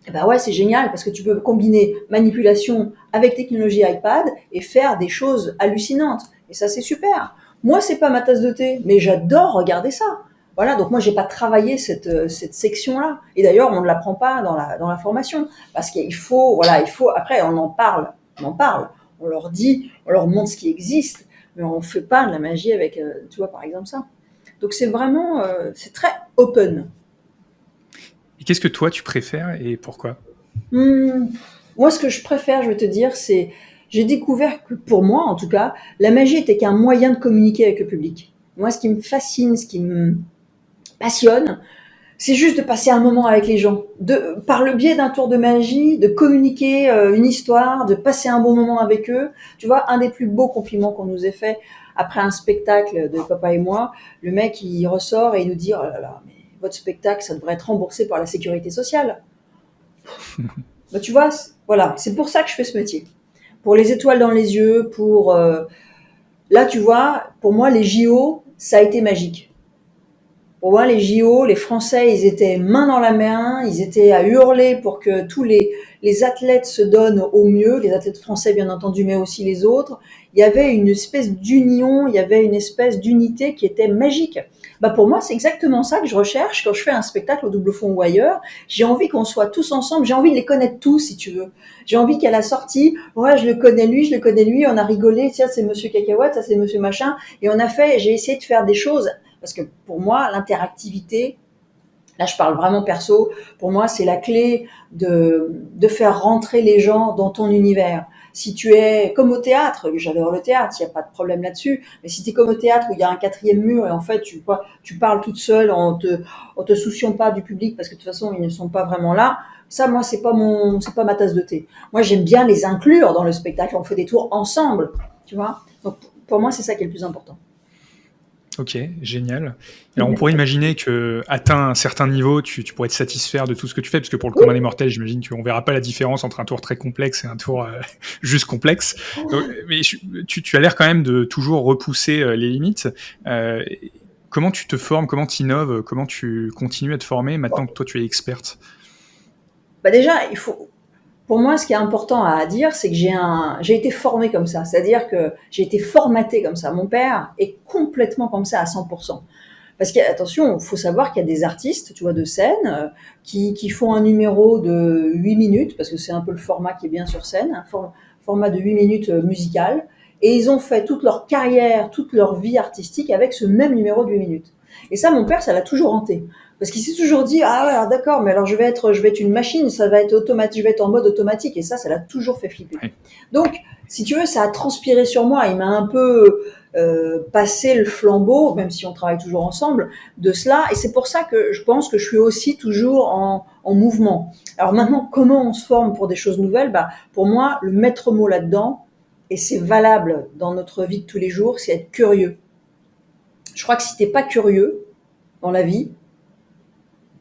eh ben ouais, c'est génial parce que tu peux combiner manipulation avec technologie iPad et faire des choses hallucinantes. Et ça, c'est super. Moi, c'est pas ma tasse de thé, mais j'adore regarder ça. Voilà, donc moi, j'ai pas travaillé cette section-là. Et d'ailleurs, on ne l'apprend pas dans la formation. Parce qu'il faut, voilà, après, on en parle. On leur dit, on leur montre ce qui existe, mais on fait pas de la magie avec, tu vois, par exemple ça. Donc c'est vraiment, c'est très open. Et qu'est-ce que toi tu préfères et pourquoi? Mmh, moi, ce que je préfère, je vais te dire, c'est j'ai découvert que pour moi, en tout cas, la magie était qu'un moyen de communiquer avec le public. Moi, ce qui me fascine, ce qui me passionne, c'est juste de passer un moment avec les gens, par le biais d'un tour de magie, de communiquer une histoire, de passer un bon moment avec eux. Tu vois, un des plus beaux compliments qu'on nous ait fait après un spectacle de papa et moi, le mec il ressort et il nous dit oh là là, mais votre spectacle ça devrait être remboursé par la sécurité sociale. Bah, tu vois, voilà, c'est pour ça que je fais ce métier. Pour les étoiles dans les yeux, pour là, tu vois, pour moi, les JO, ça a été magique. Pour moi, les JO, les Français, ils étaient main dans la main, ils étaient à hurler pour que tous les athlètes se donnent au mieux, les athlètes français, bien entendu, mais aussi les autres. Il y avait une espèce d'union, il y avait une espèce d'unité qui était magique. Bah, pour moi, c'est exactement ça que je recherche quand je fais un spectacle au Double Fond ou ailleurs. J'ai envie qu'on soit tous ensemble, j'ai envie de les connaître tous, si tu veux. J'ai envie qu'à la sortie, ouais, je le connais lui, on a rigolé, tiens, c'est monsieur Cacahuète, ça c'est monsieur machin, et on a fait, j'ai essayé de faire des choses parce que pour moi, l'interactivité, là je parle vraiment perso, pour moi c'est la clé de faire rentrer les gens dans ton univers. Si tu es comme au théâtre, j'adore le théâtre, il n'y a pas de problème là-dessus, mais si tu es comme au théâtre où il y a un quatrième mur et en fait tu parles toute seule en te souciant pas du public parce que de toute façon ils ne sont pas vraiment là, ça moi c'est pas ma tasse de thé. Moi j'aime bien les inclure dans le spectacle, on fait des tours ensemble, tu vois. Donc pour moi c'est ça qui est le plus important. Ok, génial. Alors on pourrait imaginer que atteint un certain niveau, tu pourrais te satisfaire de tout ce que tu fais, parce que pour le commun des mortels, j'imagine qu'on verra pas la différence entre un tour très complexe et un tour juste complexe. Donc, mais tu as l'air quand même de toujours repousser les limites. Euh, Comment tu te formes, comment tu innoves, comment tu continues à te former maintenant que toi tu es experte? Bah déjà, pour moi, ce qui est important à dire, c'est que j'ai été formée comme ça. C'est-à-dire que j'ai été formatée comme ça. Mon père est complètement comme ça à 100%. Parce qu'attention, il faut savoir qu'il y a des artistes, tu vois, de scène, qui font un numéro de 8 minutes, parce que c'est un peu le format qui est bien sur scène, un format de 8 minutes musical, et ils ont fait toute leur carrière, toute leur vie artistique avec ce même numéro de 8 minutes. Et ça, mon père, ça l'a toujours hanté. Parce qu'il s'est toujours dit, ah ouais, alors d'accord, mais alors je vais être une machine, ça va être automatique, je vais être en mode automatique, et ça l'a toujours fait flipper. Oui. Donc, si tu veux, ça a transpiré sur moi, il m'a un peu passé le flambeau, même si on travaille toujours ensemble, de cela, et c'est pour ça que je pense que je suis aussi toujours en mouvement. Alors maintenant, comment on se forme pour des choses nouvelles? Bah, pour moi, le maître mot là-dedans, et c'est valable dans notre vie de tous les jours, c'est être curieux. Je crois que si t'es pas curieux dans la vie,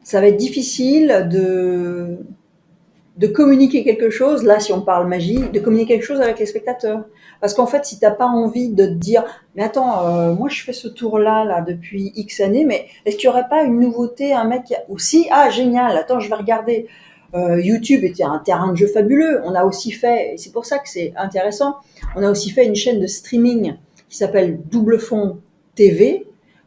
ça va être difficile de communiquer quelque chose, là si on parle magie, de communiquer quelque chose avec les spectateurs. Parce qu'en fait, si t'as pas envie de te dire, mais attends, moi je fais ce tour-là depuis X années, mais est-ce qu'il y aurait pas une nouveauté, un mec aussi, ah génial, attends je vais regarder. YouTube était un terrain de jeu fabuleux. On a aussi fait, et c'est pour ça que c'est intéressant, on a aussi fait une chaîne de streaming qui s'appelle Double Fond TV.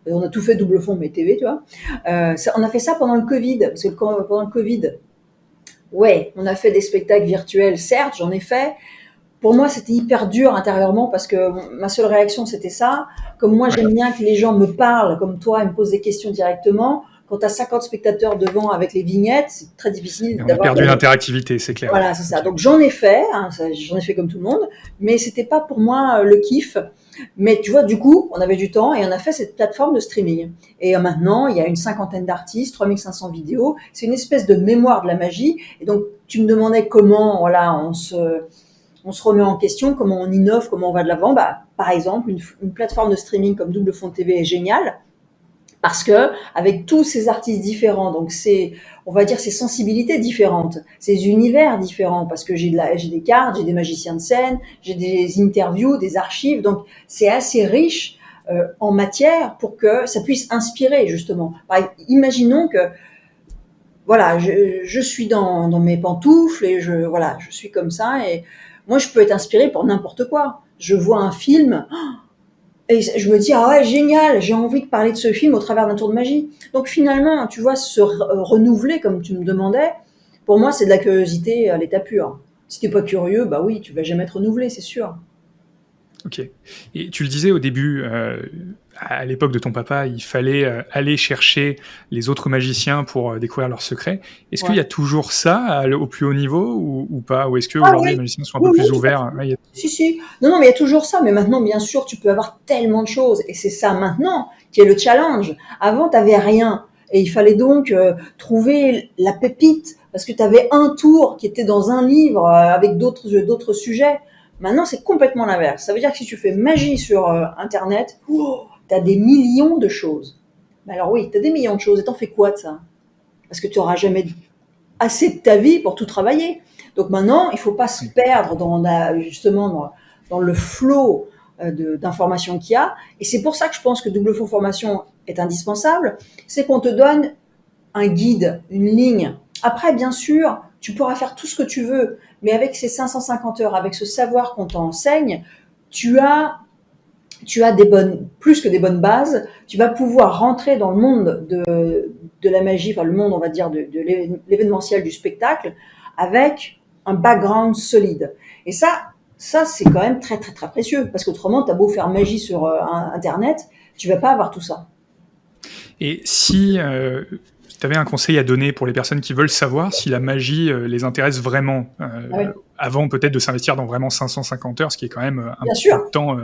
On a tout fait double fond mais TV, tu vois. On a fait ça pendant le Covid, parce que pendant le Covid, ouais, on a fait des spectacles virtuels, certes, j'en ai fait. Pour moi, c'était hyper dur intérieurement parce que ma seule réaction, c'était ça. Comme moi, j'aime bien que les gens me parlent, comme toi, ils me posent des questions directement. Quand tu as 50 spectateurs devant avec les vignettes, c'est très difficile On a d'avoir... perdu l'interactivité, c'est clair. Voilà, c'est ça. Donc j'en ai fait, j'en ai fait comme tout le monde, mais c'était pas pour moi le kiff. Mais tu vois, du coup, on avait du temps et on a fait cette plateforme de streaming. Et maintenant, il y a une 50aine d'artistes, 3500 vidéos. C'est une espèce de mémoire de la magie. Et donc, tu me demandais comment, voilà, on se remet en question, comment on innove, comment on va de l'avant. Bah, par exemple, une plateforme de streaming comme Double Fond TV est géniale. Parce que, avec tous ces artistes différents, donc on va dire ces sensibilités différentes, ces univers différents, parce que j'ai des cartes, j'ai des magiciens de scène, j'ai des interviews, des archives, donc c'est assez riche en matière pour que ça puisse inspirer, justement. Imaginons que, voilà, je suis dans mes pantoufles et je suis comme ça et moi je peux être inspirée pour n'importe quoi. Je vois un film, et je me dis, ah ouais, génial, j'ai envie de parler de ce film au travers d'un tour de magie. Donc finalement, tu vois, se renouveler, comme tu me demandais, pour moi, c'est de la curiosité à l'état pur. Si t'es pas curieux, bah oui, tu vas jamais te renouveler, c'est sûr. Ok. Et tu le disais au début, à l'époque de ton papa, il fallait aller chercher les autres magiciens pour découvrir leurs secrets. Est-ce qu'il Ouais. y a toujours ça au plus haut niveau ou pas? Ou est-ce Ah qu'aujourd'hui les oui, magiciens sont un oui, peu oui, plus tout à ouverts? fait. Ouais, Si, si. Non, non, mais il y a toujours ça. Mais maintenant, bien sûr, tu peux avoir tellement de choses. Et c'est ça maintenant qui est le challenge. Avant, t'avais rien. Et il fallait donc trouver la pépite parce que tu avais un tour qui était dans un livre avec d'autres sujets. Maintenant, c'est complètement l'inverse. Ça veut dire que si tu fais magie sur Internet, tu as des millions de choses. Mais alors oui, tu as des millions de choses. Et t'en fais quoi de ça? Parce que tu n'auras jamais assez de ta vie pour tout travailler. Donc maintenant, il ne faut pas se perdre justement dans le flot d'informations qu'il y a. Et c'est pour ça que je pense que Double Fond Formation est indispensable. C'est qu'on te donne un guide, une ligne. Après, bien sûr, tu pourras faire tout ce que tu veux, mais avec ces 550 heures, avec ce savoir qu'on t'enseigne, tu as plus que des bonnes bases. Tu vas pouvoir rentrer dans le monde de la magie, enfin le monde, on va dire, de l'événementiel, du spectacle, avec un background solide. Et ça c'est quand même très, très, très précieux, parce qu'autrement, tu as beau faire magie sur Internet, tu vas pas avoir tout ça. Et si tu avais un conseil à donner pour les personnes qui veulent savoir si la magie les intéresse vraiment, Ah oui. avant peut-être de s'investir dans vraiment 550 heures, ce qui est quand même un Bien petit peu sûr. de temps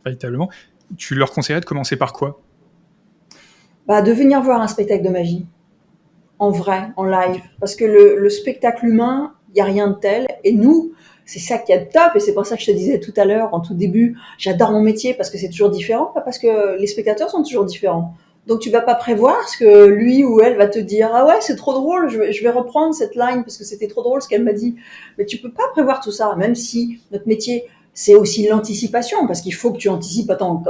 véritablement, tu leur conseillerais de commencer par quoi? Bah, de venir voir un spectacle de magie, en vrai, en live. Parce que le spectacle humain, il n'y a rien de tel. Et nous, c'est ça qui est le top. Et c'est pour ça que je te disais tout à l'heure, en tout début, j'adore mon métier parce que c'est toujours différent, pas parce que les spectateurs sont toujours différents. Donc tu vas pas prévoir ce que lui ou elle va te dire. Ah ouais, c'est trop drôle, je vais reprendre cette line parce que c'était trop drôle ce qu'elle m'a dit. Mais tu peux pas prévoir tout ça, même si notre métier, c'est aussi l'anticipation, parce qu'il faut que tu anticipes. Attends,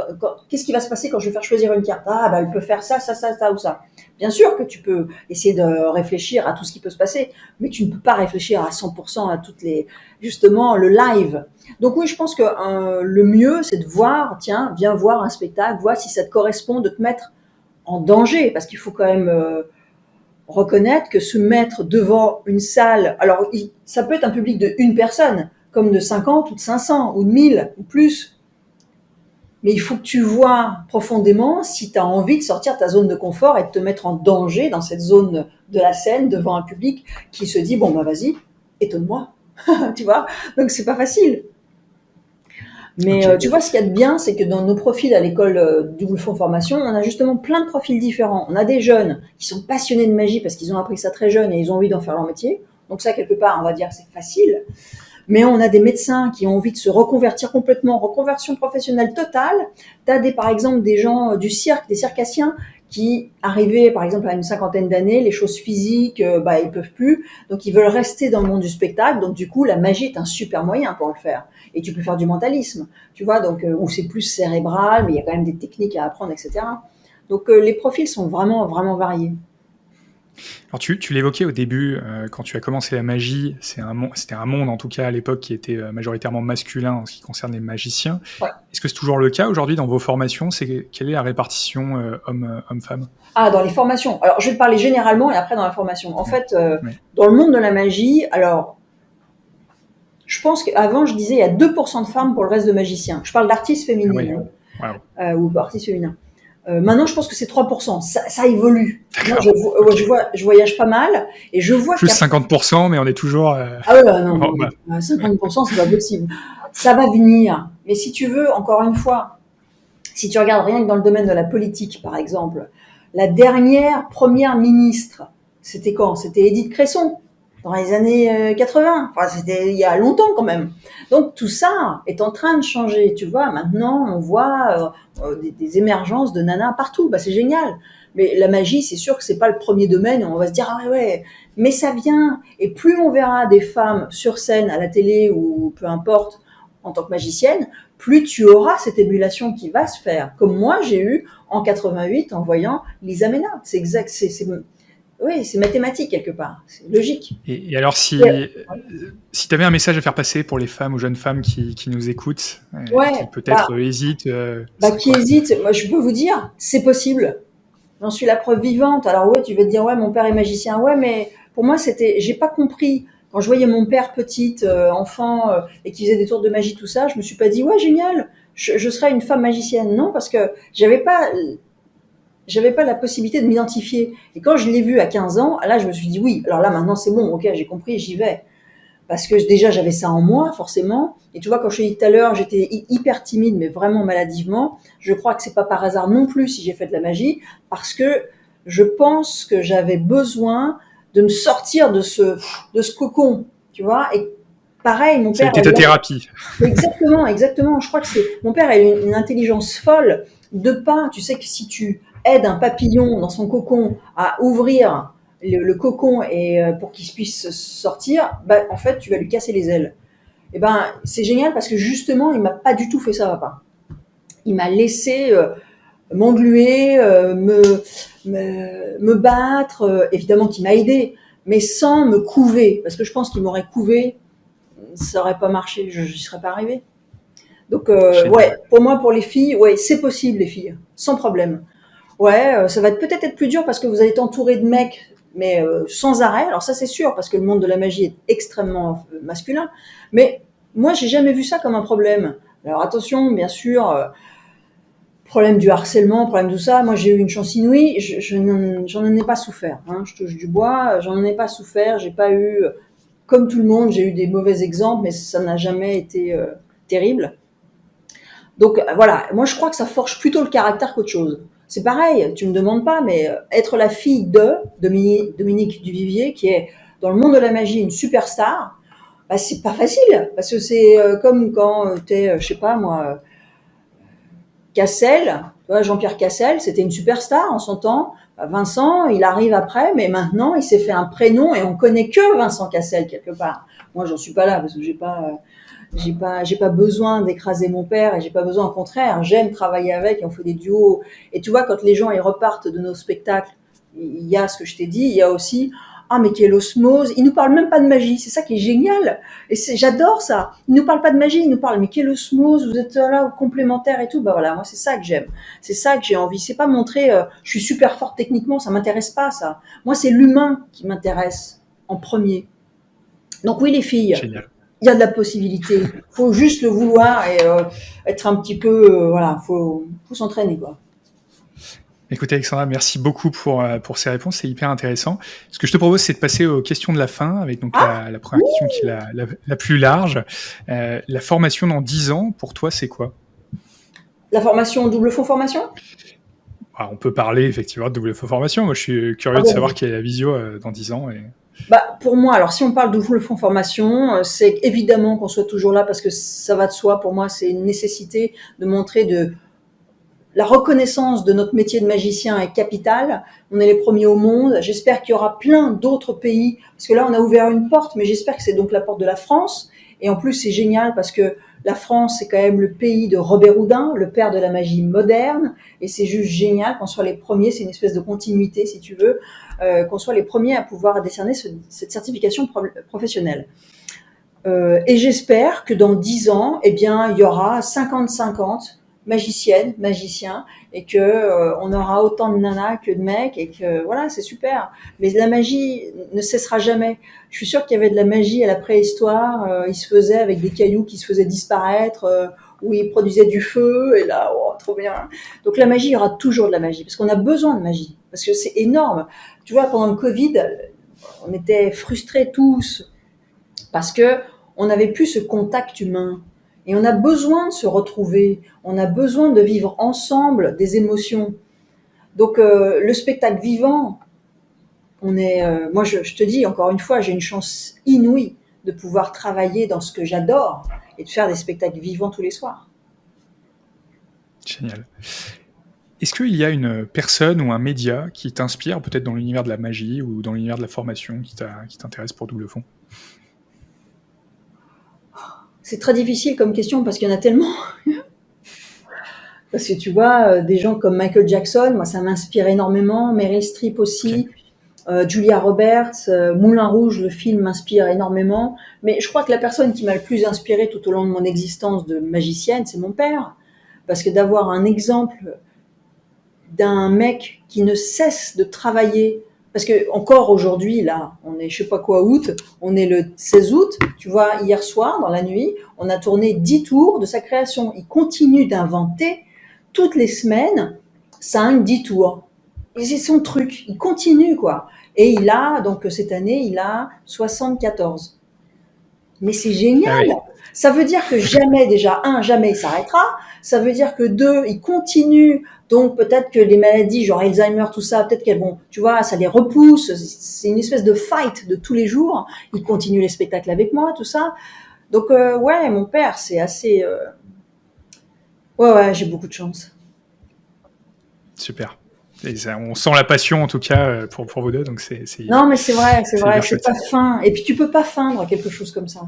qu'est-ce qui va se passer quand je vais faire choisir une carte? Ah, bah, elle peut faire ça, ça, ça, ça ou ça. Bien sûr que tu peux essayer de réfléchir à tout ce qui peut se passer, mais tu ne peux pas réfléchir à 100% à justement, le live. Donc oui, je pense que le mieux, c'est de voir, tiens, viens voir un spectacle, vois si ça te correspond, de te mettre en danger, parce qu'il faut quand même reconnaître que se mettre devant une salle, alors ça peut être un public de une personne, comme de 50 ou de 500 ou de 1000 ou plus, mais il faut que tu vois profondément si tu as envie de sortir de ta zone de confort et de te mettre en danger dans cette zone de la scène devant un public qui se dit bon bah vas-y, étonne-moi, tu vois, donc c'est pas facile. Mais Ok. tu vois, ce qu'il y a de bien, c'est que dans nos profils à l'école Double Fond Formation, on a justement plein de profils différents. On a des jeunes qui sont passionnés de magie parce qu'ils ont appris ça très jeune et ils ont envie d'en faire leur métier. Donc ça, quelque part, on va dire que c'est facile. Mais on a des médecins qui ont envie de se reconvertir complètement, reconversion professionnelle totale. Tu as par exemple des gens du cirque, des circassiens qui arrivaient par exemple à une cinquantaine d'années, les choses physiques, ils peuvent plus, donc ils veulent rester dans le monde du spectacle. Donc du coup, la magie est un super moyen pour le faire. Et tu peux faire du mentalisme, tu vois, donc où c'est plus cérébral, mais il y a quand même des techniques à apprendre, etc. Donc les profils sont vraiment vraiment variés. Alors tu l'évoquais au début, quand tu as commencé la magie, c'était un monde en tout cas à l'époque qui était majoritairement masculin en ce qui concerne les magiciens. Ouais. Est-ce que c'est toujours le cas aujourd'hui dans vos formations? Quelle est la répartition homme-femme? Ah, dans les formations. Alors, je vais te parler généralement et après dans la formation. En Ouais. fait, Ouais. dans le monde de la magie, alors, je pense qu'avant, je disais, il y a 2% de femmes pour le reste de magiciens. Je parle d'artistes Ah ouais. féminines Wow. ou d'artistes féminins. Maintenant, je pense que c'est 3%. Ça évolue. Moi, D'accord. Okay. je voyage pas mal et je vois Plus qu'il y a... 50%, mais on est toujours. Ah ouais, non, Bon, bah, non, 50%, c'est pas possible. Ça va venir. Mais si tu veux, encore une fois, si tu regardes rien que dans le domaine de la politique, par exemple, la dernière première ministre, c'était quand? C'était Édith Cresson, dans les années 80. Enfin, c'était il y a longtemps quand même. Donc tout ça est en train de changer. Tu vois, maintenant, on voit des émergences de nanas partout. Bah, c'est génial. Mais la magie, c'est sûr que c'est pas le premier domaine où on va se dire ah ouais. Mais ça vient. Et plus on verra des femmes sur scène, à la télé ou peu importe, en tant que magicienne, plus tu auras cette émulation qui va se faire. Comme moi, j'ai eu en 88 en voyant Lisa Ménard. C'est exact, oui, c'est mathématique quelque part. C'est logique. et alors, Ouais. si tu avais un message à faire passer pour les femmes ou jeunes femmes qui nous écoutent, qui Ouais, peut-être hésitent, ce serait qui quoi? hésite, moi je peux vous dire, c'est possible. J'en suis la preuve vivante. Alors ouais, tu vas te dire ouais, mon père est magicien. Ouais, mais pour moi j'ai pas compris. Quand je voyais mon père petite, enfant, et qui faisait des tours de magie, tout ça, je me suis pas dit ouais génial, je serais une femme magicienne. Non, parce que j'avais pas la possibilité de m'identifier. Et quand je l'ai vu à 15 ans, là je me suis dit oui. Alors là maintenant c'est bon, ok, j'ai compris, j'y vais. Parce que déjà j'avais ça en moi forcément. Et tu vois, quand je te dis tout à l'heure, j'étais hyper timide, mais vraiment maladivement. Je crois que c'est pas par hasard non plus si j'ai fait de la magie, parce que je pense que j'avais besoin de me sortir de ce cocon, tu vois. Et pareil, mon Ça a père été ta thérapie. exactement, exactement. Je crois que c'est mon père a une intelligence folle de pas. Tu sais que si tu aides un papillon dans son cocon à ouvrir le cocon et pour qu'il puisse sortir, bah, en fait, tu vas lui casser les ailes. Et ben, c'est génial parce que justement, il m'a pas du tout fait ça, papa. Il m'a laissé m'engluer, me battre. Évidemment, qu'il m'a aidé, mais sans me couver, parce que je pense qu'il m'aurait couvé, ça aurait pas marché, je n'y serais pas arrivée. Donc, Génial. ouais, pour moi, pour les filles, ouais, c'est possible, les filles, sans problème. Ouais, ça va peut-être être plus dur parce que vous allez être entouré de mecs, mais sans arrêt. Alors ça, c'est sûr, parce que le monde de la magie est extrêmement masculin. Mais moi, j'ai jamais vu ça comme un problème. Alors attention, bien sûr, problème du harcèlement, problème de tout ça. Moi, j'ai eu une chance inouïe. J'en ai pas souffert. Hein. Je touche du bois, j'en ai pas souffert. J'ai pas eu, comme tout le monde, j'ai eu des mauvais exemples, mais ça n'a jamais été terrible. Donc voilà, moi je crois que ça forge plutôt le caractère qu'autre chose. C'est pareil, tu me demandes pas, mais être la fille de Dominique Duvivier, qui est dans le monde de la magie une superstar, bah, c'est pas facile, parce que c'est comme quand t'es, je sais pas moi, Cassel, tu vois, Jean-Pierre Cassel, c'était une superstar en son temps. Bah, Vincent, il arrive après, mais maintenant il s'est fait un prénom et on connaît que Vincent Cassel quelque part. Moi, j'en suis pas là parce que j'ai pas besoin d'écraser mon père et j'ai pas besoin, au contraire, j'aime travailler avec et on fait des duos. Et tu vois, quand les gens ils repartent de nos spectacles, il y a ce que je t'ai dit, il y a aussi Ah, mais quelle osmose. Ils nous parlent même pas de magie. C'est ça qui est génial. Et j'adore ça. Ils nous parlent pas de magie. Ils nous parlent, mais quelle osmose. Vous êtes là, complémentaires et tout. Bah voilà. Moi, c'est ça que j'aime. C'est ça que j'ai envie. C'est pas montrer, je suis super forte techniquement. Ça m'intéresse pas, ça. Moi, c'est l'humain qui m'intéresse en premier. Donc oui, les filles, Génial. il y a de la possibilité. Faut juste le vouloir et être un petit peu, voilà, faut s'entraîner, quoi. Écoute Alexandra, merci beaucoup pour ces réponses, c'est hyper intéressant. Ce que je te propose, c'est de passer aux questions de la fin, avec donc Ah, la première question qui est la plus large. La formation dans 10 ans, pour toi, c'est quoi? la formation double fond formation. Ah, on peut parler effectivement de double formation. Moi, je suis Ah curieux de bon. savoir quelle est la visio dans 10 ans. Et... Bah, pour moi, alors si on parle de double fond formation, c'est évidemment qu'on soit toujours là parce que ça va de soi. Pour moi, c'est une nécessité de montrer de la reconnaissance de notre métier de magicien est capitale. On est les premiers au monde. J'espère qu'il y aura plein d'autres pays parce que là, on a ouvert une porte, mais j'espère que c'est donc la porte de la France. Et en plus, c'est génial parce que la France, c'est quand même le pays de Robert Houdin, le père de la magie moderne. Et c'est juste génial qu'on soit les premiers. C'est une espèce de continuité, si tu veux, qu'on soit les premiers à pouvoir décerner cette certification professionnelle. Et j'espère que dans 10 ans, eh bien, il y aura 50-50 magiciennes, magiciens, et que on aura autant de nanas que de mecs, et que voilà, c'est super. Mais la magie ne cessera jamais. Je suis sûre qu'il y avait de la magie à la préhistoire. Il se faisait avec des cailloux qui se faisaient disparaître, où ils produisaient du feu, et là, oh, trop bien. Donc la magie, il y aura toujours de la magie, parce qu'on a besoin de magie, parce que c'est énorme. Tu vois, pendant le Covid, on était frustrés tous parce que on n'avait plus ce contact humain. Et on a besoin de se retrouver, on a besoin de vivre ensemble des émotions. Donc le spectacle vivant, moi je te dis encore une fois, j'ai une chance inouïe de pouvoir travailler dans ce que j'adore et de faire des spectacles vivants tous les soirs. Génial. Est-ce qu'il y a une personne ou un média qui t'inspire, peut-être dans l'univers de la magie ou dans l'univers de la formation, qui t'intéresse pour Double Fond? C'est très difficile comme question parce qu'il y en a tellement. Parce que tu vois, des gens comme Michael Jackson, moi ça m'inspire énormément, Meryl Streep Ok. aussi, Julia Roberts, Moulin Rouge, le film m'inspire énormément. Mais je crois que la personne qui m'a le plus inspirée tout au long de mon existence de magicienne, c'est mon père. Parce que d'avoir un exemple d'un mec qui ne cesse de travailler, parce que encore aujourd'hui, là, on est je sais pas quoi août, on est le 16 août, tu vois, hier soir, dans la nuit, on a tourné 10 tours de sa création. Il continue d'inventer toutes les semaines 5-10 tours. Et c'est son truc, il continue, quoi. Et il a, donc cette année, il a 74. Mais c'est Ah génial. oui. Ça veut dire que jamais, déjà, jamais il s'arrêtera. Ça veut dire que il continue. Donc peut-être que les maladies, genre Alzheimer, tout ça, peut-être qu'elles vont, tu vois, ça les repousse. C'est une espèce de fight de tous les jours. Il continue les spectacles avec moi, tout ça. Donc ouais, mon père, c'est assez. Ouais, j'ai beaucoup de chance. Super. Et on sent la passion, en tout cas, pour vous deux, donc Non, mais c'est vrai, hyper c'est chouette. pas fin. Et puis tu peux pas feindre quelque chose comme ça.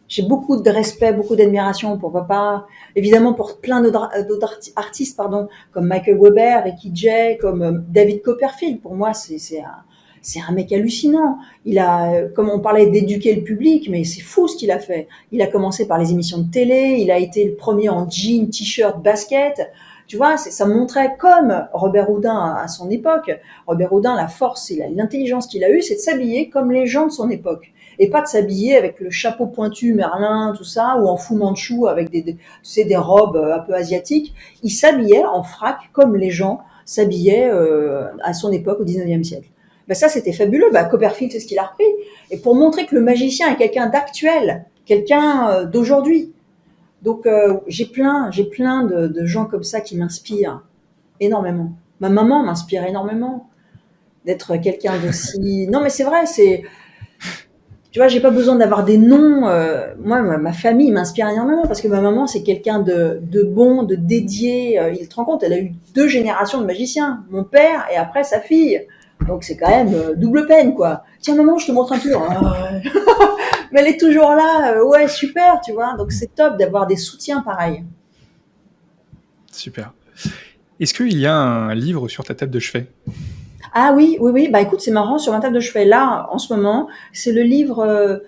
J'ai beaucoup de respect, beaucoup d'admiration pour papa. Évidemment pour plein d'autres artistes, pardon, comme Michael Weber, Ricky Jay, comme David Copperfield. Pour moi, c'est un mec hallucinant. Il a, comme on parlait d'éduquer le public, mais c'est fou ce qu'il a fait. Il a commencé par les émissions de télé. Il a été le premier en jean, t-shirt, basket. Tu vois, ça montrait comme Robert Houdin à son époque. Robert Houdin, la force et l'intelligence qu'il a eue, c'est de s'habiller comme les gens de son époque. Et pas de s'habiller avec le chapeau pointu Merlin, tout ça, ou en Fu Manchu avec tu sais, des robes un peu asiatiques. Il s'habillait en frac comme les gens s'habillaient à son époque au 19e siècle. Ben ça, c'était fabuleux. Ben, Copperfield, c'est ce qu'il a repris. Et pour montrer que le magicien est quelqu'un d'actuel, quelqu'un d'aujourd'hui. Donc, j'ai plein de gens comme ça qui m'inspirent énormément. Ma maman m'inspire énormément d'être quelqu'un d'aussi. Non, mais c'est vrai, tu vois, j'ai pas besoin d'avoir des noms. Moi, ma famille m'inspire énormément parce que ma maman, c'est quelqu'un de bon, de dédié. Il te rend compte, elle a eu 2 générations de magiciens. Mon père et après sa fille. Donc c'est quand même double peine, quoi. Tiens, maman, je te montre un peu. Ah, ouais. Mais elle est toujours là. Ouais, super, tu vois. Donc c'est top d'avoir des soutiens pareils. Super. Est-ce qu'il y a un livre sur ta table de chevet? Ah oui, oui, oui. Bah écoute, c'est marrant. Sur ma table de chevet, là, en ce moment, c'est le livre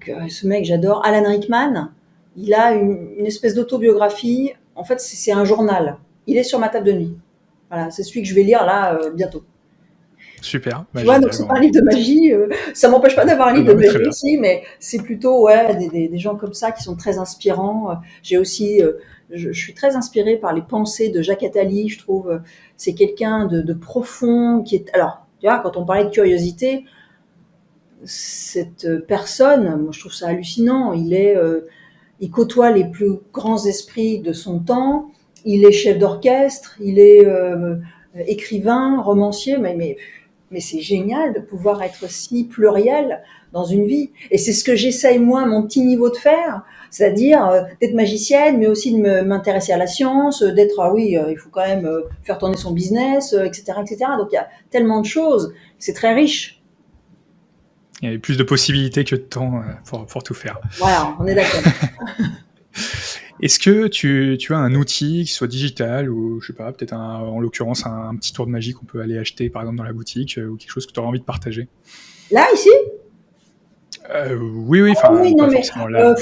que ce mec, j'adore, Alan Rickman. Il a une espèce d'autobiographie. En fait, c'est un journal. Il est sur ma table de nuit. Voilà, c'est celui que je vais lire là bientôt. Super, Tu bah, vois, donc génial. c'est Bon. pas un livre de magie. Ça m'empêche pas d'avoir un Non, livre de non, mais très magie bien. aussi, mais c'est plutôt ouais des gens comme ça qui sont très inspirants. J'ai aussi, je suis très inspirée par les pensées de Jacques Attali. Je trouve c'est quelqu'un de profond qui est. Alors, tu vois, quand on parlait de curiosité, cette personne, moi je trouve ça hallucinant. Il côtoie les plus grands esprits de son temps. Il est chef d'orchestre, il est écrivain, romancier, mais c'est génial de pouvoir être si pluriel dans une vie. Et c'est ce que j'essaye moi, à mon petit niveau de faire, c'est-à-dire d'être magicienne, mais aussi de m'intéresser à la science, d'être, ah oui, il faut quand même faire tourner son business, etc., etc. Donc il y a tellement de choses, c'est très riche. Il y a plus de possibilités que de temps pour tout faire. Voilà, on est d'accord. Est-ce que tu as un outil, qui soit digital ou je sais pas, peut-être en l'occurrence un petit tour de magie qu'on peut aller acheter par exemple dans la boutique ou quelque chose que tu aurais envie de partager? Là, ici, Oui, oui, oh oui, enfin non, pas mais forcément là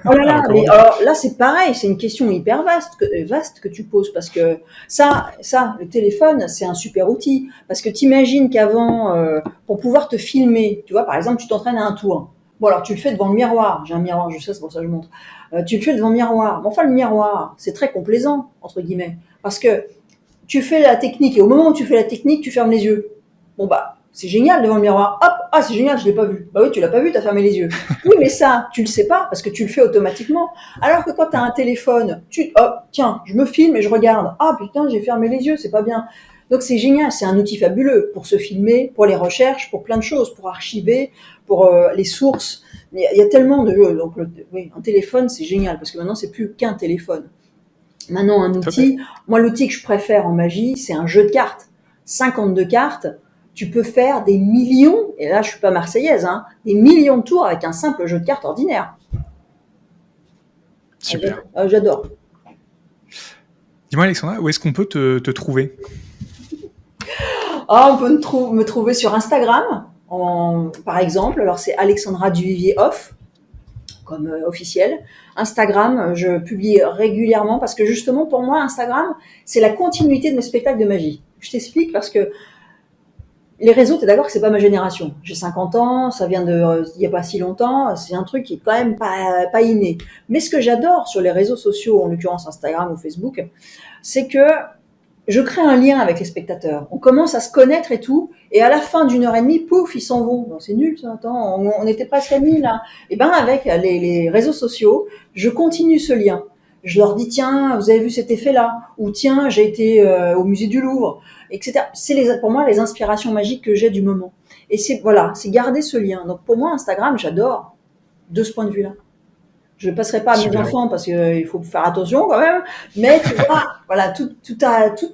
oh là à là, mais recommander. alors là c'est pareil, c'est une question hyper vaste que tu poses parce que le téléphone, c'est un super outil parce que t'imagines qu'avant, pour pouvoir te filmer, tu vois, par exemple, tu t'entraînes à un tour. Bon alors tu le fais devant le miroir. J'ai un miroir, je sais, c'est pour ça que je montre. Tu le fais devant le miroir. Mais enfin le miroir, c'est très complaisant entre guillemets parce que tu fais la technique et au moment où tu fais la technique, tu fermes les yeux. Bon bah, c'est génial devant le miroir. Hop, ah c'est génial, je l'ai pas vu. Bah oui, tu l'as pas vu, t'as fermé les yeux. Oui, mais ça, tu le sais pas parce que tu le fais automatiquement. Alors que quand tu as Ouais. un téléphone, hop, tiens, je me filme et je regarde. Ah putain, j'ai fermé les yeux, c'est pas bien. Donc c'est génial, c'est un outil fabuleux pour se filmer, pour les recherches, pour plein de choses, pour archiver, pour les sources. Il y a tellement de jeux. Donc oui, un téléphone, c'est génial parce que maintenant c'est plus qu'un téléphone. Maintenant, un Top. outil, moi l'outil que je préfère en magie, c'est un jeu de cartes. 52 cartes, tu peux faire des millions, et là je suis pas marseillaise, hein, des millions de tours avec un simple jeu de cartes ordinaire. Super. J'adore. Dis-moi Alexandra, où est-ce qu'on peut te trouver? Ah, on peut me trouver sur Instagram, par exemple. Alors c'est Alexandra Duvivier Off, comme officiel. Instagram, je publie régulièrement parce que justement pour moi Instagram, c'est la continuité de mes spectacles de magie. Je t'explique parce que les réseaux, t'es d'accord que c'est pas ma génération. J'ai 50 ans, ça vient de il y a pas si longtemps, c'est un truc qui est quand même pas inné. Mais ce que j'adore sur les réseaux sociaux, en l'occurrence Instagram ou Facebook, c'est que je crée un lien avec les spectateurs. On commence à se connaître et tout, et à la fin d'une heure et demie, pouf, ils s'en vont. Bon, c'est nul, ça, attends, on était presque amis là. Et ben avec les réseaux sociaux, je continue ce lien. Je leur dis tiens, vous avez vu cet effet-là, ou tiens, j'ai été au musée du Louvre, etc. C'est pour moi les inspirations magiques que j'ai du moment. Et c'est voilà, c'est garder ce lien. Donc pour moi, Instagram, j'adore de ce point de vue-là. Je ne passerai pas à mes Super. enfants parce qu'il faut faire attention quand même. Mais tu vois, voilà, tout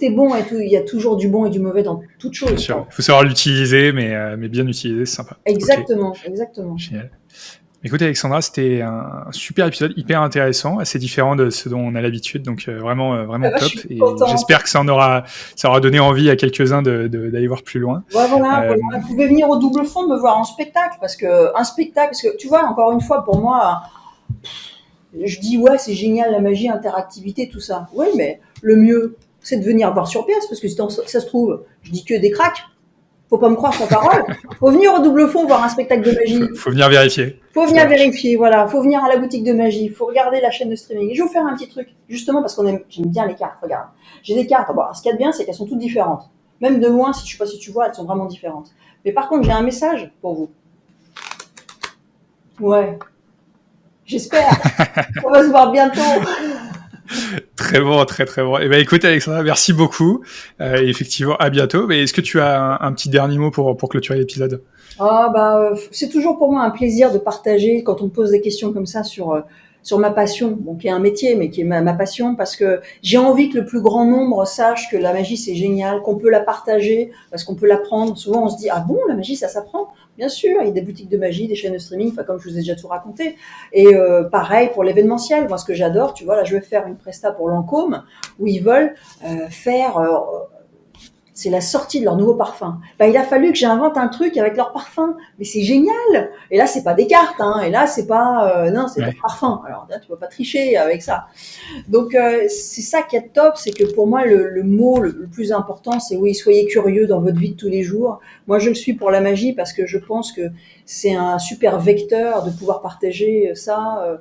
est bon et tout. Il y a toujours du bon et du mauvais dans toute Bien chose. sûr. Il faut savoir l'utiliser, mais bien utiliser, c'est sympa. Ok, Exactement, exactement. génial. Écoute Alexandra, c'était un super épisode, hyper intéressant, assez différent de ce dont on a l'habitude, donc vraiment Je top. suis Et contente. j'espère que ça aura donné envie à quelques-uns d'aller voir plus loin. Ouais, voilà, Euh, vous pouvez venir au double fond me voir en spectacle parce que tu vois, encore une fois, pour moi, je dis ouais, c'est génial la magie, interactivité, tout ça. Oui, mais le mieux, c'est de venir voir sur pièce parce que si ça se trouve, je dis que des cracks. Faut pas me croire sur parole. Faut venir au double fond voir un spectacle de magie. faut venir vérifier. Faut Ça venir marche. vérifier, voilà. Faut venir à la boutique de magie. Faut regarder la chaîne de streaming. Et je vais vous faire un petit truc, justement parce j'aime bien les cartes. Regarde, j'ai des cartes. Bon, ce qu'il y a de bien, c'est qu'elles sont toutes différentes. Même de loin, si je sais pas si tu vois, elles sont vraiment différentes. Mais par contre, j'ai un message pour vous. Ouais, j'espère. On va se voir bientôt. Très bon, très très bon. Eh ben écoute Alexandra, merci beaucoup. Et effectivement, à bientôt. Mais est-ce que tu as un petit dernier mot pour clôturer l'épisode? Ah bah, c'est toujours pour moi un plaisir de partager quand on me pose des questions comme ça sur ma passion, bon, qui est un métier, mais qui est ma passion, parce que j'ai envie que le plus grand nombre sache que la magie c'est génial, qu'on peut la partager, parce qu'on peut l'apprendre. Souvent on se dit ah bon, la magie ça s'apprend. Bien sûr, il y a des boutiques de magie, des chaînes de streaming, enfin comme je vous ai déjà tout raconté. Et pareil pour l'événementiel. Moi ce que j'adore, tu vois, là je vais faire une presta pour Lancôme où ils veulent faire c'est la sortie de leur nouveau parfum. Il a fallu que j'invente un truc avec leur parfum. Mais c'est génial. Et là, c'est pas des cartes, hein. Et là, c'est pas, non, c'est leur parfum. Alors là, tu peux pas tricher avec ça. Donc, c'est ça qui est top, c'est que pour moi, le mot le plus important, c'est oui, soyez curieux dans votre vie de tous les jours. Moi, je le suis pour la magie parce que je pense que c'est un super vecteur de pouvoir partager ça.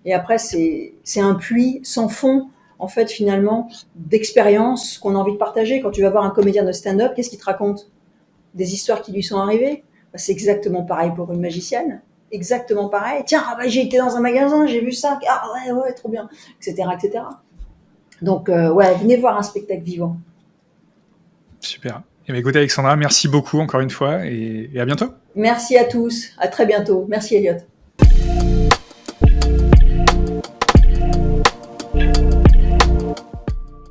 Et après, c'est un puits sans fond, en fait, finalement, d'expériences qu'on a envie de partager. Quand tu vas voir un comédien de stand-up, qu'est-ce qu'il te raconte? Des histoires qui lui sont arrivées. C'est exactement pareil pour une magicienne. Exactement pareil. Tiens, j'ai été dans un magasin, j'ai vu ça. Ah ouais, trop bien, etc., etc. Donc, ouais, venez voir un spectacle vivant. Super. Et écoute, Alexandra, merci beaucoup encore une fois et à bientôt. Merci à tous. À très bientôt. Merci, Elliot.